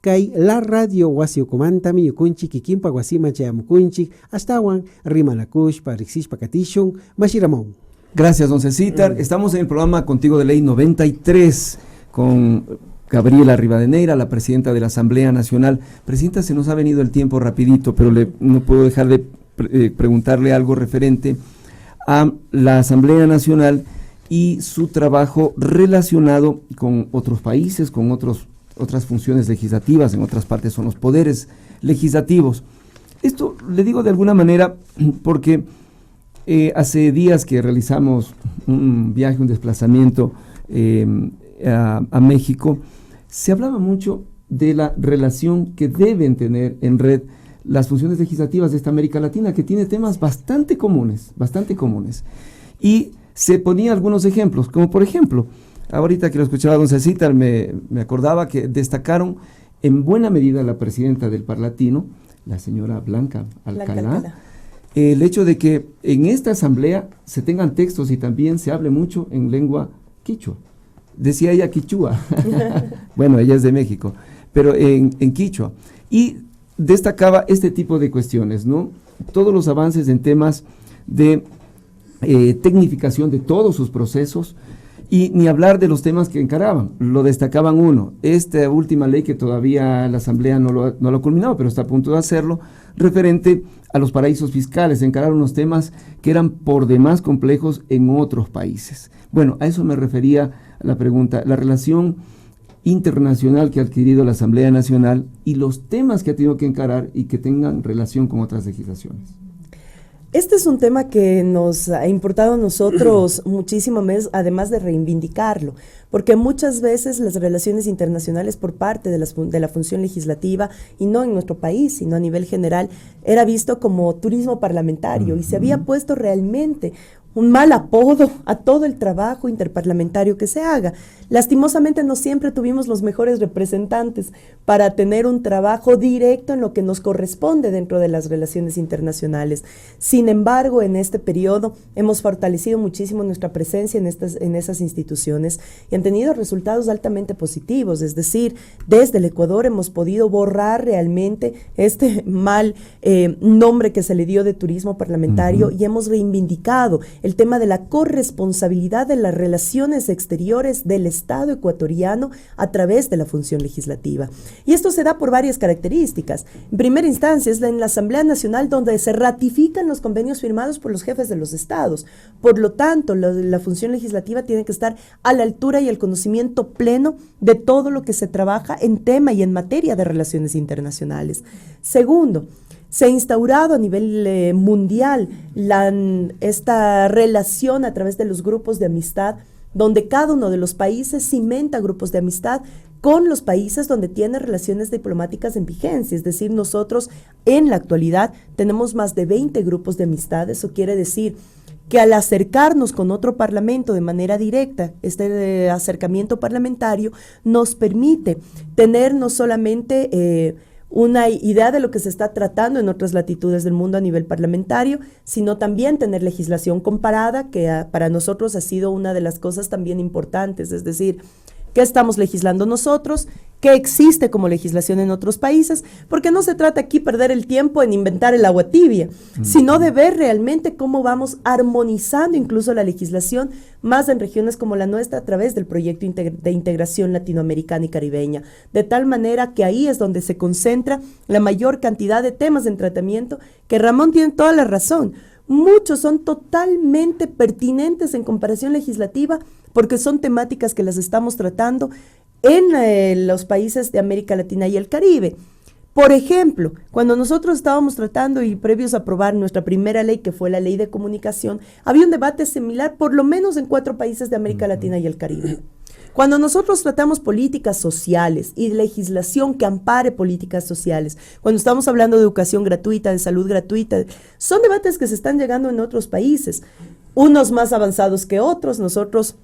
kay la radio wasiukumantami yukunchik kikinpa wasima chayamukunchik astawan rimanakushpa riksishpa katishun Mashi Ramón. Gracias, don Cecitar. Estamos en el programa Contigo de Ley 93 con Gabriela Rivadeneira, la presidenta de la Asamblea Nacional. Presidenta, se nos ha venido el tiempo rapidito, pero no puedo dejar de preguntarle algo referente a la Asamblea Nacional y su trabajo relacionado con otros países, con otras funciones legislativas, en otras partes son los poderes legislativos. Esto le digo de alguna manera porque hace días que realizamos un viaje, un desplazamiento a México, se hablaba mucho de la relación que deben tener en red las funciones legislativas de esta América Latina, que tiene temas bastante comunes, y se ponían algunos ejemplos, como por ejemplo, ahorita que lo escuchaba don Cecitar, me acordaba que destacaron en buena medida la presidenta del Parlatino, la señora Blanca Alcalá, el hecho de que en esta asamblea se tengan textos y también se hable mucho en lengua quichua. Decía ella quichua, bueno, ella es de México, pero en quichua. Y destacaba este tipo de cuestiones, ¿no? Todos los avances en temas de tecnificación de todos sus procesos, y ni hablar de los temas que encaraban. Lo destacaban uno, esta última ley que todavía la Asamblea no lo ha culminado, pero está a punto de hacerlo, referente a los paraísos fiscales. Encararon unos temas que eran por demás complejos en otros países. Bueno, a eso me refería la pregunta, la relación internacional que ha adquirido la Asamblea Nacional y los temas que ha tenido que encarar y que tengan relación con otras legislaciones. Este es un tema que nos ha importado a nosotros muchísimo más, además de reivindicarlo, porque muchas veces las relaciones internacionales por parte de la función legislativa, y no en nuestro país, sino a nivel general, era visto como turismo parlamentario, y se había puesto realmente un mal apodo a todo el trabajo interparlamentario que se haga. Lastimosamente no siempre tuvimos los mejores representantes para tener un trabajo directo en lo que nos corresponde dentro de las relaciones internacionales. Sin embargo, en este periodo hemos fortalecido muchísimo nuestra presencia en esas instituciones y han tenido resultados altamente positivos, es decir, desde el Ecuador hemos podido borrar realmente este mal nombre que se le dio de turismo parlamentario y hemos reivindicado el tema de la corresponsabilidad de las relaciones exteriores del Estado ecuatoriano a través de la función legislativa. Y esto se da por varias características. En primera instancia es en la Asamblea Nacional donde se ratifican los convenios firmados por los jefes de los estados. Por lo tanto, la función legislativa tiene que estar a la altura y el conocimiento pleno de todo lo que se trabaja en tema y en materia de relaciones internacionales. Segundo, se ha instaurado a nivel mundial esta relación a través de los grupos de amistad, donde cada uno de los países cimenta grupos de amistad con los países donde tiene relaciones diplomáticas en vigencia. Es decir, nosotros en la actualidad tenemos más de 20 grupos de amistad. Eso quiere decir que al acercarnos con otro parlamento de manera directa, este acercamiento parlamentario nos permite tener no solamente una idea de lo que se está tratando en otras latitudes del mundo a nivel parlamentario, sino también tener legislación comparada, que para nosotros ha sido una de las cosas también importantes. Es decir, ¿qué estamos legislando nosotros? ¿Qué existe como legislación en otros países? Porque no se trata aquí perder el tiempo en inventar el agua tibia, sino de ver realmente cómo vamos armonizando incluso la legislación más en regiones como la nuestra a través del proyecto de integración latinoamericana y caribeña, de tal manera que ahí es donde se concentra la mayor cantidad de temas en tratamiento, que Ramón tiene toda la razón. Muchos son totalmente pertinentes en comparación legislativa porque son temáticas que las estamos tratando en los países de América Latina y el Caribe. Por ejemplo, cuando nosotros estábamos tratando y previos a aprobar nuestra primera ley, que fue la ley de comunicación, había un debate similar por lo menos en 4 países de América Latina y el Caribe. Cuando nosotros tratamos políticas sociales y legislación que ampare políticas sociales, cuando estamos hablando de educación gratuita, de salud gratuita, son debates que se están llegando en otros países, unos más avanzados que otros. Nosotros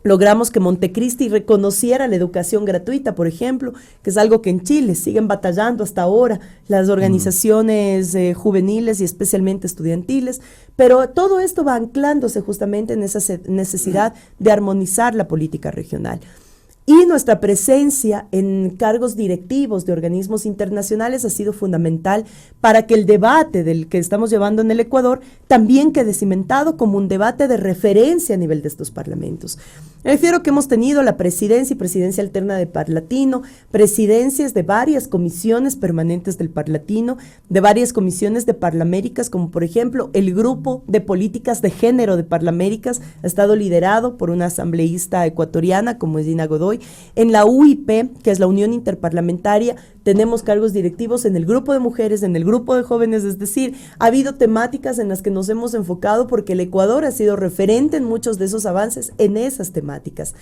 logramos que Montecristi reconociera la educación gratuita, por ejemplo, que es algo que en Chile siguen batallando hasta ahora las organizaciones juveniles y especialmente estudiantiles, pero todo esto va anclándose justamente en esa necesidad de armonizar la política regional. Y nuestra presencia en cargos directivos de organismos internacionales ha sido fundamental para que el debate del que estamos llevando en el Ecuador también quede cimentado como un debate de referencia a nivel de estos parlamentos. Me refiero que hemos tenido la presidencia y presidencia alterna de Parlatino, presidencias de varias comisiones permanentes del Parlatino, de varias comisiones de Parlaméricas, como por ejemplo el grupo de políticas de género de Parlaméricas, ha estado liderado por una asambleísta ecuatoriana como es Dina Godoy. En la UIP, que es la Unión Interparlamentaria, tenemos cargos directivos en el grupo de mujeres, en el grupo de jóvenes, es decir, ha habido temáticas en las que nos hemos enfocado porque el Ecuador ha sido referente en muchos de esos avances en esas temáticas.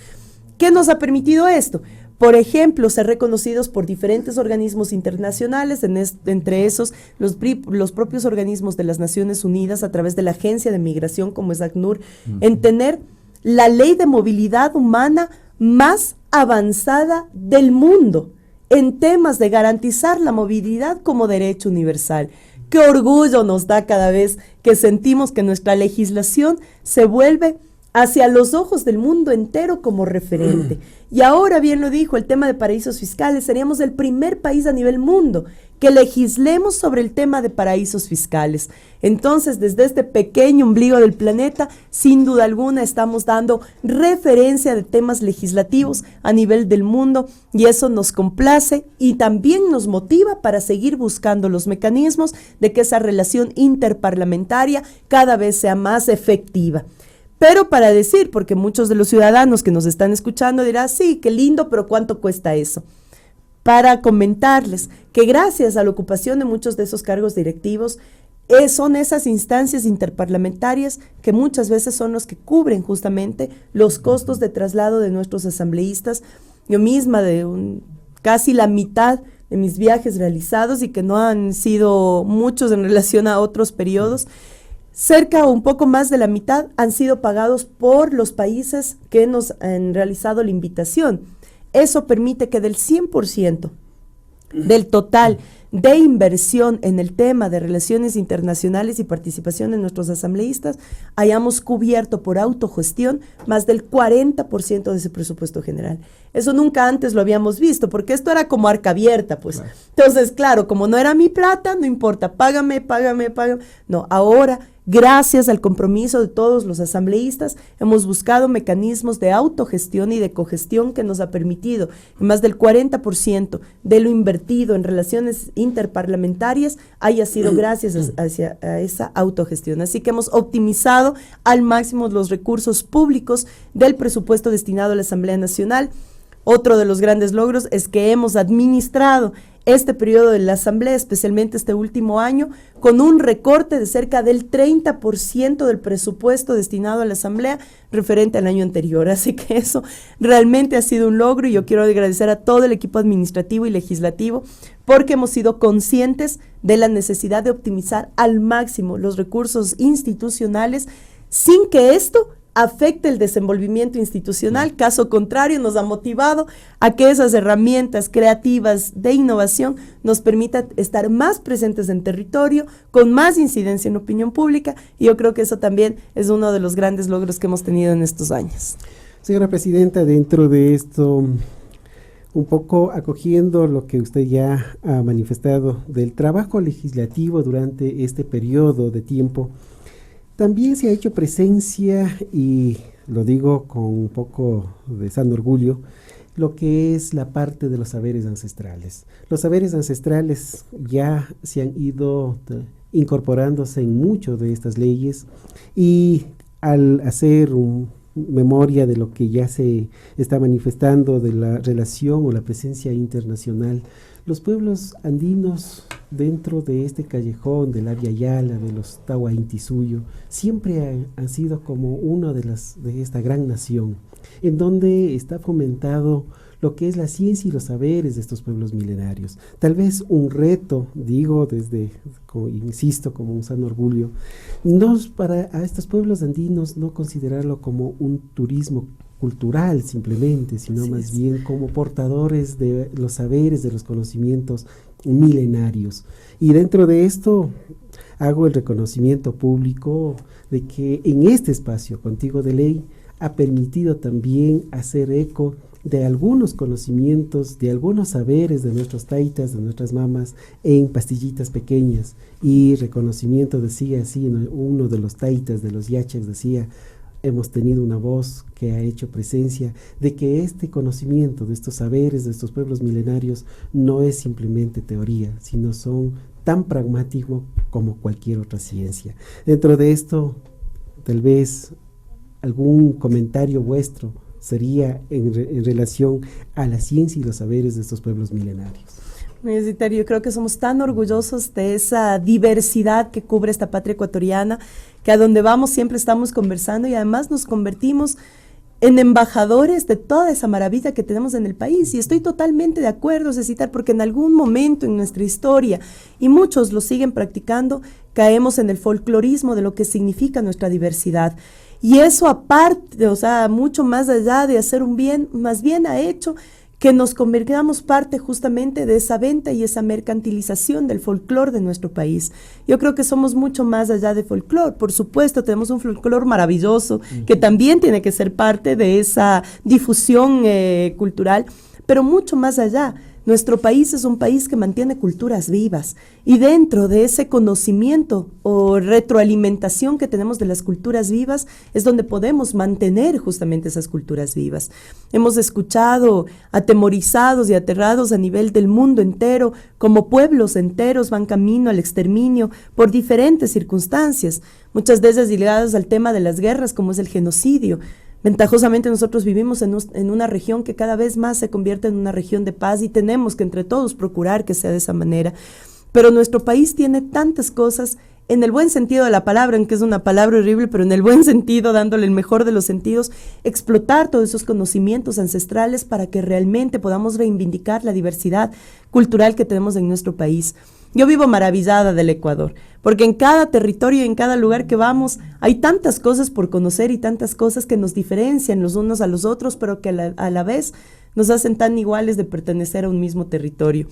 ¿Qué nos ha permitido esto? Por ejemplo, ser reconocidos por diferentes organismos internacionales, entre esos los propios organismos de las Naciones Unidas a través de la Agencia de Migración como es ACNUR, en tener la ley de movilidad humana más avanzada del mundo en temas de garantizar la movilidad como derecho universal. Qué orgullo nos da cada vez que sentimos que nuestra legislación se vuelve hacia los ojos del mundo entero como referente. Y ahora, bien lo dijo, el tema de paraísos fiscales, seríamos el primer país a nivel mundo que legislemos sobre el tema de paraísos fiscales. Entonces, desde este pequeño ombligo del planeta, sin duda alguna estamos dando referencia de temas legislativos a nivel del mundo y eso nos complace y también nos motiva para seguir buscando los mecanismos de que esa relación interparlamentaria cada vez sea más efectiva. Pero para decir, porque muchos de los ciudadanos que nos están escuchando dirán, sí, qué lindo, pero ¿cuánto cuesta eso? Para comentarles que gracias a la ocupación de muchos de esos cargos directivos, son esas instancias interparlamentarias que muchas veces son los que cubren justamente los costos de traslado de nuestros asambleístas. Yo misma casi la mitad de mis viajes realizados y que no han sido muchos en relación a otros periodos, cerca o un poco más de la mitad han sido pagados por los países que nos han realizado la invitación. Eso permite que del 100% del total de inversión en el tema de relaciones internacionales y participación de nuestros asambleístas, hayamos cubierto por autogestión más del 40% de ese presupuesto general. Eso nunca antes lo habíamos visto, porque esto era como arca abierta, pues. Claro. Entonces, claro, como no era mi plata, no importa, págame. No, ahora, gracias al compromiso de todos los asambleístas, hemos buscado mecanismos de autogestión y de cogestión que nos ha permitido que más del 40% de lo invertido en relaciones interparlamentarias haya sido gracias a esa autogestión. Así que hemos optimizado al máximo los recursos públicos del presupuesto destinado a la Asamblea Nacional. Otro de los grandes logros es que hemos administrado este periodo de la Asamblea, especialmente este último año, con un recorte de cerca del 30% del presupuesto destinado a la Asamblea referente al año anterior. Así que eso realmente ha sido un logro y yo quiero agradecer a todo el equipo administrativo y legislativo porque hemos sido conscientes de la necesidad de optimizar al máximo los recursos institucionales sin que esto afecte el desenvolvimiento institucional. Caso contrario, nos ha motivado a que esas herramientas creativas de innovación nos permitan estar más presentes en territorio, con más incidencia en opinión pública, y yo creo que eso también es uno de los grandes logros que hemos tenido en estos años. Señora Presidenta, dentro de esto, un poco acogiendo lo que usted ya ha manifestado del trabajo legislativo durante este periodo de tiempo, también se ha hecho presencia, y lo digo con un poco de sano orgullo, lo que es la parte de los saberes ancestrales. Los saberes ancestrales ya se han ido incorporándose en muchas de estas leyes, y al hacer memoria de lo que ya se está manifestando de la relación o la presencia internacional, los pueblos andinos dentro de este callejón del Abya Yala, de los Tawa Inti Suyo, siempre han sido como una de esta gran nación, en donde está fomentado lo que es la ciencia y los saberes de estos pueblos milenarios. Tal vez un reto, digo insisto, como un sano orgullo, a estos pueblos andinos no considerarlo como un turismo cultural simplemente, sino más bien como portadores de los saberes, de los conocimientos milenarios. Y dentro de esto hago el reconocimiento público de que en este espacio Contigo de Ley ha permitido también hacer eco de algunos conocimientos, de algunos saberes de nuestros taitas, de nuestras mamas, en pastillitas pequeñas. Y reconocimiento, decía así, uno de los taitas, de los yaches, decía: hemos tenido una voz que ha hecho presencia de que este conocimiento de estos saberes, de estos pueblos milenarios, no es simplemente teoría, sino son tan pragmáticos como cualquier otra ciencia. Dentro de esto, tal vez algún comentario vuestro sería en relación a la ciencia y los saberes de estos pueblos milenarios. Yo creo que somos tan orgullosos de esa diversidad que cubre esta patria ecuatoriana, que a donde vamos siempre estamos conversando y además nos convertimos en embajadores de toda esa maravilla que tenemos en el país. Y estoy totalmente de acuerdo, Cecitar, porque en algún momento en nuestra historia, y muchos lo siguen practicando, caemos en el folclorismo de lo que significa nuestra diversidad. Y eso aparte, o sea, mucho más allá de hacer un bien, más bien ha hecho que nos convirtamos parte justamente de esa venta y esa mercantilización del folclore de nuestro país. Yo creo que somos mucho más allá de folclore. Por supuesto, tenemos un folclore maravilloso que también tiene que ser parte de esa difusión cultural, pero mucho más allá. Nuestro país es un país que mantiene culturas vivas, y dentro de ese conocimiento o retroalimentación que tenemos de las culturas vivas es donde podemos mantener justamente esas culturas vivas. Hemos escuchado atemorizados y aterrados a nivel del mundo entero, como pueblos enteros van camino al exterminio por diferentes circunstancias, muchas veces ligadas al tema de las guerras, como es el genocidio. Ventajosamente nosotros vivimos en una región que cada vez más se convierte en una región de paz, y tenemos que entre todos procurar que sea de esa manera. Pero nuestro país tiene tantas cosas, en el buen sentido de la palabra, aunque es una palabra horrible, pero en el buen sentido, dándole el mejor de los sentidos, explotar todos esos conocimientos ancestrales para que realmente podamos reivindicar la diversidad cultural que tenemos en nuestro país. Yo vivo maravillada del Ecuador, porque en cada territorio y en cada lugar que vamos hay tantas cosas por conocer y tantas cosas que nos diferencian los unos a los otros, pero que a la vez nos hacen tan iguales de pertenecer a un mismo territorio.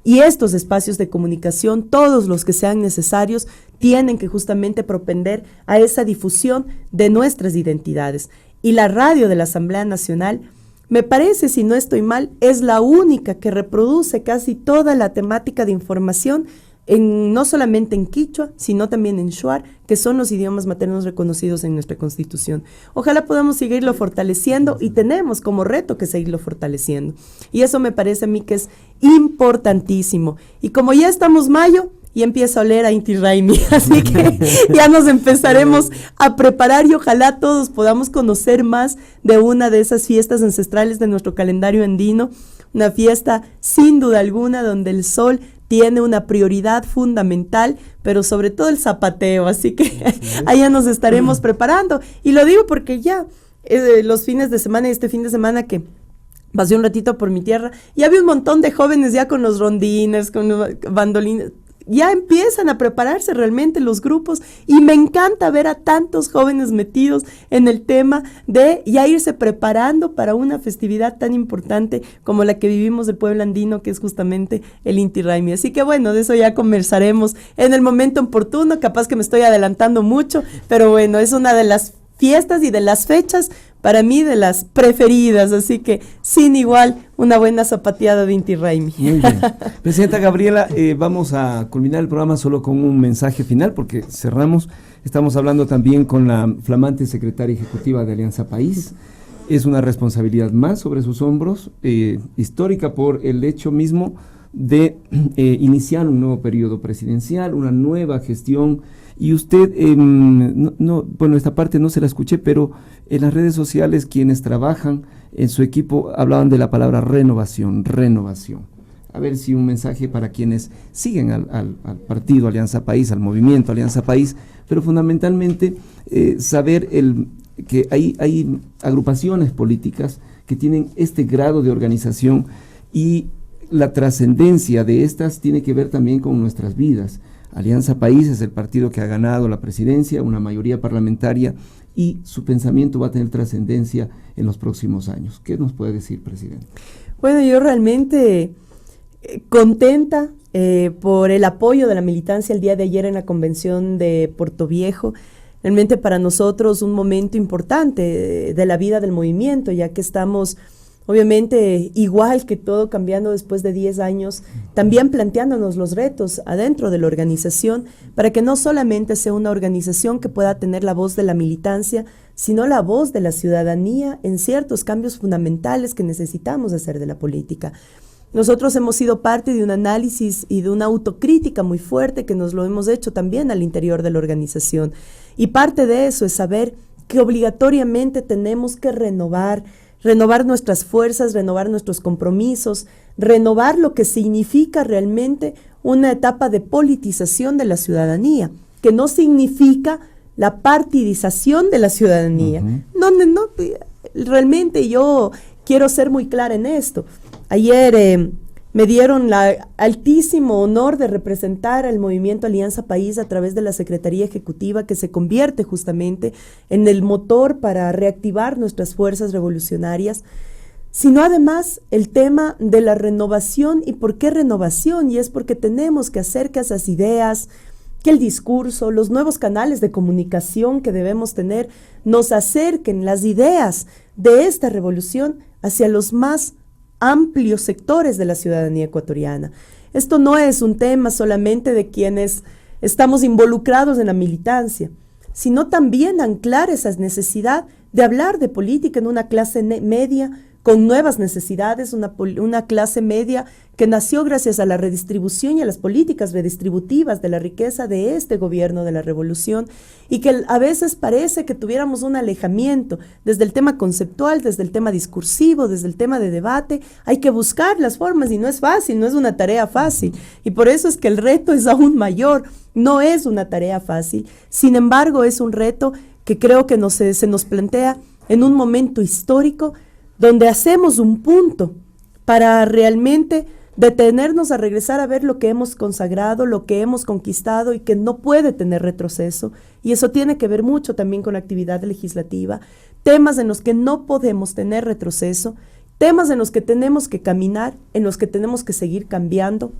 Y estos espacios de comunicación, todos los que sean necesarios, tienen que justamente propender a esa difusión de nuestras identidades. Y la radio de la Asamblea Nacional, me parece, si no estoy mal, es la única que reproduce casi toda la temática de información, no solamente en quichua, sino también en shuar, que son los idiomas maternos reconocidos en nuestra Constitución. Ojalá podamos seguirlo fortaleciendo, y tenemos como reto que seguirlo fortaleciendo. Y eso me parece a mí que es importantísimo. Y como ya estamos mayo, y empieza a oler a Inti Raymi, así que ya nos empezaremos a preparar y ojalá todos podamos conocer más de una de esas fiestas ancestrales de nuestro calendario andino, una fiesta sin duda alguna donde el sol tiene una prioridad fundamental, pero sobre todo el zapateo, así que allá nos estaremos preparando. Y lo digo porque ya los fines de semana y este fin de semana que pasé un ratito por mi tierra y había un montón de jóvenes ya con los rondines, con los bandolines, ya empiezan a prepararse realmente los grupos y me encanta ver a tantos jóvenes metidos en el tema de ya irse preparando para una festividad tan importante como la que vivimos del pueblo andino, que es justamente el Inti Raymi. Así que bueno, de eso ya conversaremos en el momento oportuno, capaz que me estoy adelantando mucho, pero bueno, es una de las fiestas y de las fechas para mí de las preferidas, así que sin igual una buena zapateada de Inti Raymi. Muy bien. Presidenta Gabriela, vamos a culminar el programa solo con un mensaje final porque cerramos. Estamos hablando también con la flamante secretaria ejecutiva de Alianza País. Es una responsabilidad más sobre sus hombros, histórica por el hecho mismo de iniciar un nuevo periodo presidencial, una nueva gestión. Y usted, bueno, esta parte no se la escuché, pero en las redes sociales quienes trabajan en su equipo hablaban de la palabra renovación. A ver si un mensaje para quienes siguen al partido Alianza País, al movimiento Alianza País, pero fundamentalmente saber que hay agrupaciones políticas que tienen este grado de organización y la trascendencia de estas tiene que ver también con nuestras vidas. Alianza País es el partido que ha ganado la presidencia, una mayoría parlamentaria, y su pensamiento va a tener trascendencia en los próximos años. ¿Qué nos puede decir, presidente? Bueno, yo realmente contenta por el apoyo de la militancia el día de ayer en la convención de Puerto Viejo. Realmente para nosotros un momento importante de la vida del movimiento, ya que estamos obviamente igual que todo cambiando después de 10 años, también planteándonos los retos adentro de la organización para que no solamente sea una organización que pueda tener la voz de la militancia, sino la voz de la ciudadanía en ciertos cambios fundamentales que necesitamos hacer de la política. Nosotros hemos sido parte de un análisis y de una autocrítica muy fuerte que nos lo hemos hecho también al interior de la organización. Y parte de eso es saber que obligatoriamente tenemos que renovar nuestras fuerzas, renovar nuestros compromisos, renovar lo que significa realmente una etapa de politización de la ciudadanía, que no significa la partidización de la ciudadanía. No, realmente yo quiero ser muy clara en esto. Ayer me dieron el altísimo honor de representar al movimiento Alianza País a través de la Secretaría Ejecutiva, que se convierte justamente en el motor para reactivar nuestras fuerzas revolucionarias, sino además el tema de la renovación. ¿Y por qué renovación? Y es porque tenemos que hacer que esas ideas, que el discurso, los nuevos canales de comunicación que debemos tener, nos acerquen las ideas de esta revolución hacia los más amplios sectores de la ciudadanía ecuatoriana. Esto no es un tema solamente de quienes estamos involucrados en la militancia, sino también anclar esa necesidad de hablar de política en una clase media con nuevas necesidades, una clase media que nació gracias a la redistribución y a las políticas redistributivas de la riqueza de este gobierno de la revolución, y que a veces parece que tuviéramos un alejamiento desde el tema conceptual, desde el tema discursivo, desde el tema de debate. Hay que buscar las formas y no es fácil, no es una tarea fácil, y por eso es que el reto es aún mayor. No es una tarea fácil, sin embargo es un reto que creo que se nos plantea en un momento histórico donde hacemos un punto para realmente detenernos a regresar a ver lo que hemos consagrado, lo que hemos conquistado y que no puede tener retroceso. Y eso tiene que ver mucho también con la actividad legislativa, temas en los que no podemos tener retroceso, temas en los que tenemos que caminar, en los que tenemos que seguir cambiando.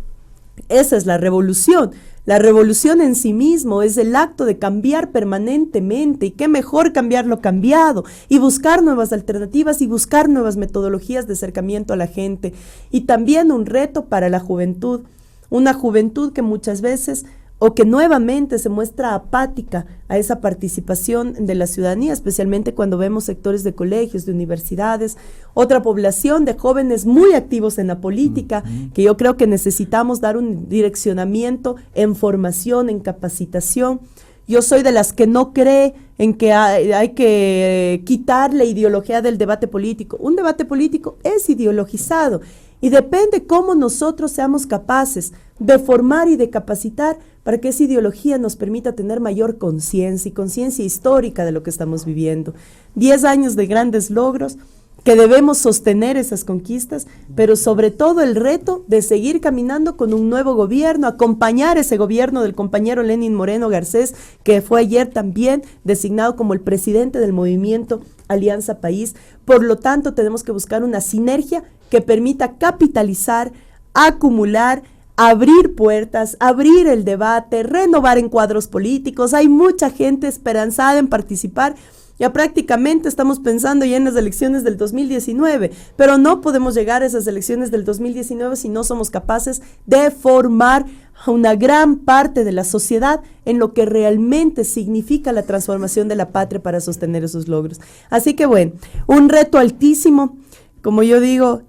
Esa es la revolución. La revolución en sí mismo es el acto de cambiar permanentemente, y qué mejor cambiar lo cambiado y buscar nuevas alternativas y buscar nuevas metodologías de acercamiento a la gente. Y también un reto para la juventud, una juventud que muchas veces o que nuevamente se muestra apática a esa participación de la ciudadanía, especialmente cuando vemos sectores de colegios, de universidades, otra población de jóvenes muy activos en la política, que yo creo que necesitamos dar un direccionamiento en formación, en capacitación. Yo soy de las que no cree en que hay que quitar la ideología del debate político. Un debate político es ideologizado y depende cómo nosotros seamos capaces de formar y de capacitar para que esa ideología nos permita tener mayor conciencia y conciencia histórica de lo que estamos viviendo. 10 años de grandes logros, que debemos sostener esas conquistas, pero sobre todo el reto de seguir caminando con un nuevo gobierno, acompañar ese gobierno del compañero Lenín Moreno Garcés, que fue ayer también designado como el presidente del movimiento Alianza País. Por lo tanto, tenemos que buscar una sinergia que permita capitalizar, acumular, abrir puertas, abrir el debate, renovar encuadros políticos. Hay mucha gente esperanzada en participar. Ya prácticamente estamos pensando ya en las elecciones del 2019, pero no podemos llegar a esas elecciones del 2019 si no somos capaces de formar a una gran parte de la sociedad en lo que realmente significa la transformación de la patria para sostener esos logros. Así que bueno, un reto altísimo, como yo digo,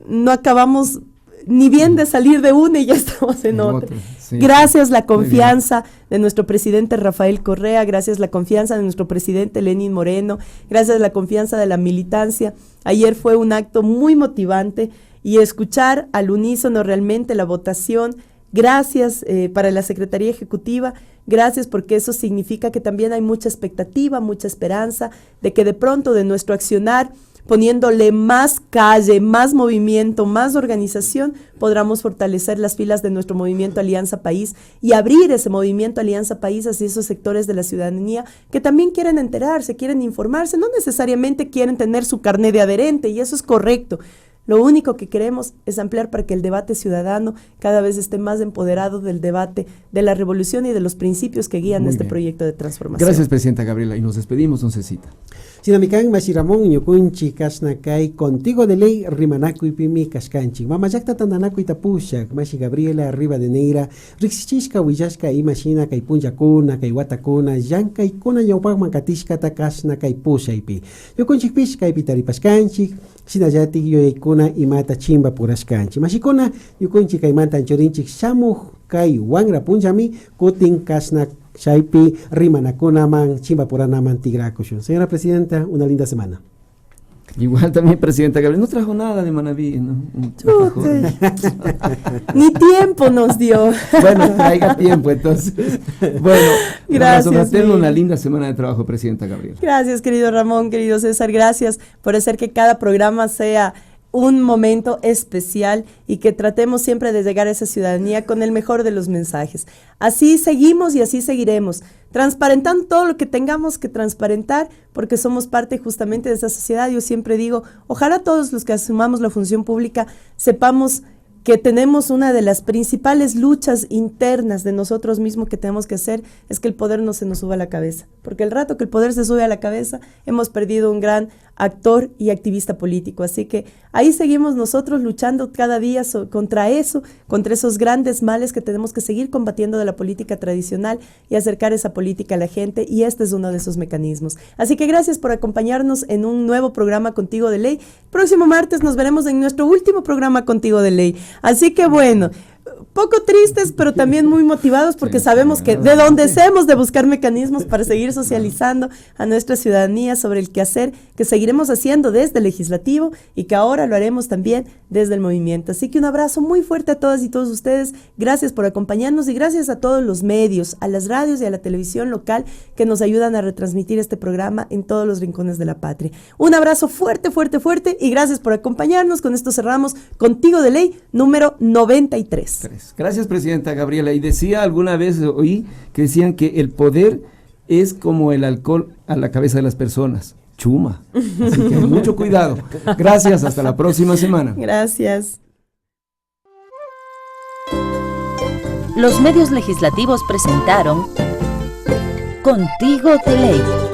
no acabamos ni bien de salir de una y ya estamos en otra. Sí, gracias la confianza de nuestro presidente Rafael Correa, gracias la confianza de nuestro presidente Lenín Moreno, gracias la confianza de la militancia. Ayer fue un acto muy motivante y escuchar al unísono realmente la votación. Gracias para la Secretaría Ejecutiva, gracias porque eso significa que también hay mucha expectativa, mucha esperanza de que de pronto de nuestro accionar, poniéndole más calle, más movimiento, más organización, podamos fortalecer las filas de nuestro movimiento Alianza País y abrir ese movimiento Alianza País hacia esos sectores de la ciudadanía que también quieren enterarse, quieren informarse, no necesariamente quieren tener su carné de adherente, y eso es correcto. Lo único que queremos es ampliar para que el debate ciudadano cada vez esté más empoderado del debate de la revolución y de los principios que guían este proyecto de transformación. Gracias, Presidenta Gabriela, y nos despedimos, don Cecita. Sinamikan Mashi Ramón ñukunchi kashnakay contigo de ley rimanakuy pimi kashkanchi mamayakta tandanakuy tapushak Mashi Gabriela Rivadeneira riksichishka willashka imashina kay punllakuna kay watakuna llank'aykuna ñawpaqman katishkata kashnakay pushaypi ñukunchikpish kaypi taripashkanchik shinallatik yuyaykuna imata chimba purashkanchik mashikuna ñukunchik kaymanta anchorinchik shamuj kay wanra punllami kutin kashnak Shaipi, Rimanakunaman, Chimbapuranaman, Tigracushun. Señora Presidenta, una linda semana. Igual también, Presidenta Gabriela, no trajo nada de Manaví, ¿no? Ni tiempo nos dio. Bueno, traiga tiempo, entonces. Bueno, gracias. Una linda semana de trabajo, Presidenta Gabriela. Gracias, querido Ramón, querido César, gracias por hacer que cada programa sea un momento especial y que tratemos siempre de llegar a esa ciudadanía con el mejor de los mensajes. Así seguimos y así seguiremos, transparentando todo lo que tengamos que transparentar, porque somos parte justamente de esa sociedad. Yo siempre digo, ojalá todos los que asumamos la función pública sepamos que tenemos una de las principales luchas internas de nosotros mismos que tenemos que hacer es que el poder no se nos suba a la cabeza, porque el rato que el poder se sube a la cabeza hemos perdido un gran actor y activista político. Así que ahí seguimos nosotros luchando cada día contra eso, contra esos grandes males que tenemos que seguir combatiendo de la política tradicional y acercar esa política a la gente, y este es uno de esos mecanismos. Así que gracias por acompañarnos en un nuevo programa Contigo de Ley. Próximo martes nos veremos en nuestro último programa Contigo de Ley. Así que bueno, poco tristes, pero también muy motivados porque sabemos que de donde hemos de buscar mecanismos para seguir socializando a nuestra ciudadanía sobre el quehacer que seguiremos haciendo desde el legislativo y que ahora lo haremos también desde el movimiento. Así que un abrazo muy fuerte a todas y todos ustedes. Gracias por acompañarnos y gracias a todos los medios, a las radios y a la televisión local que nos ayudan a retransmitir este programa en todos los rincones de la patria. Un abrazo fuerte, fuerte, fuerte y gracias por acompañarnos. Con esto cerramos Contigo de Ley número 93. Gracias, Presidenta Gabriela. Y decía alguna vez, oí, que decían que el poder es como el alcohol a la cabeza de las personas. Chuma. Así que mucho cuidado. Gracias, hasta la próxima semana. Gracias. Los medios legislativos presentaron Contigo de Ley.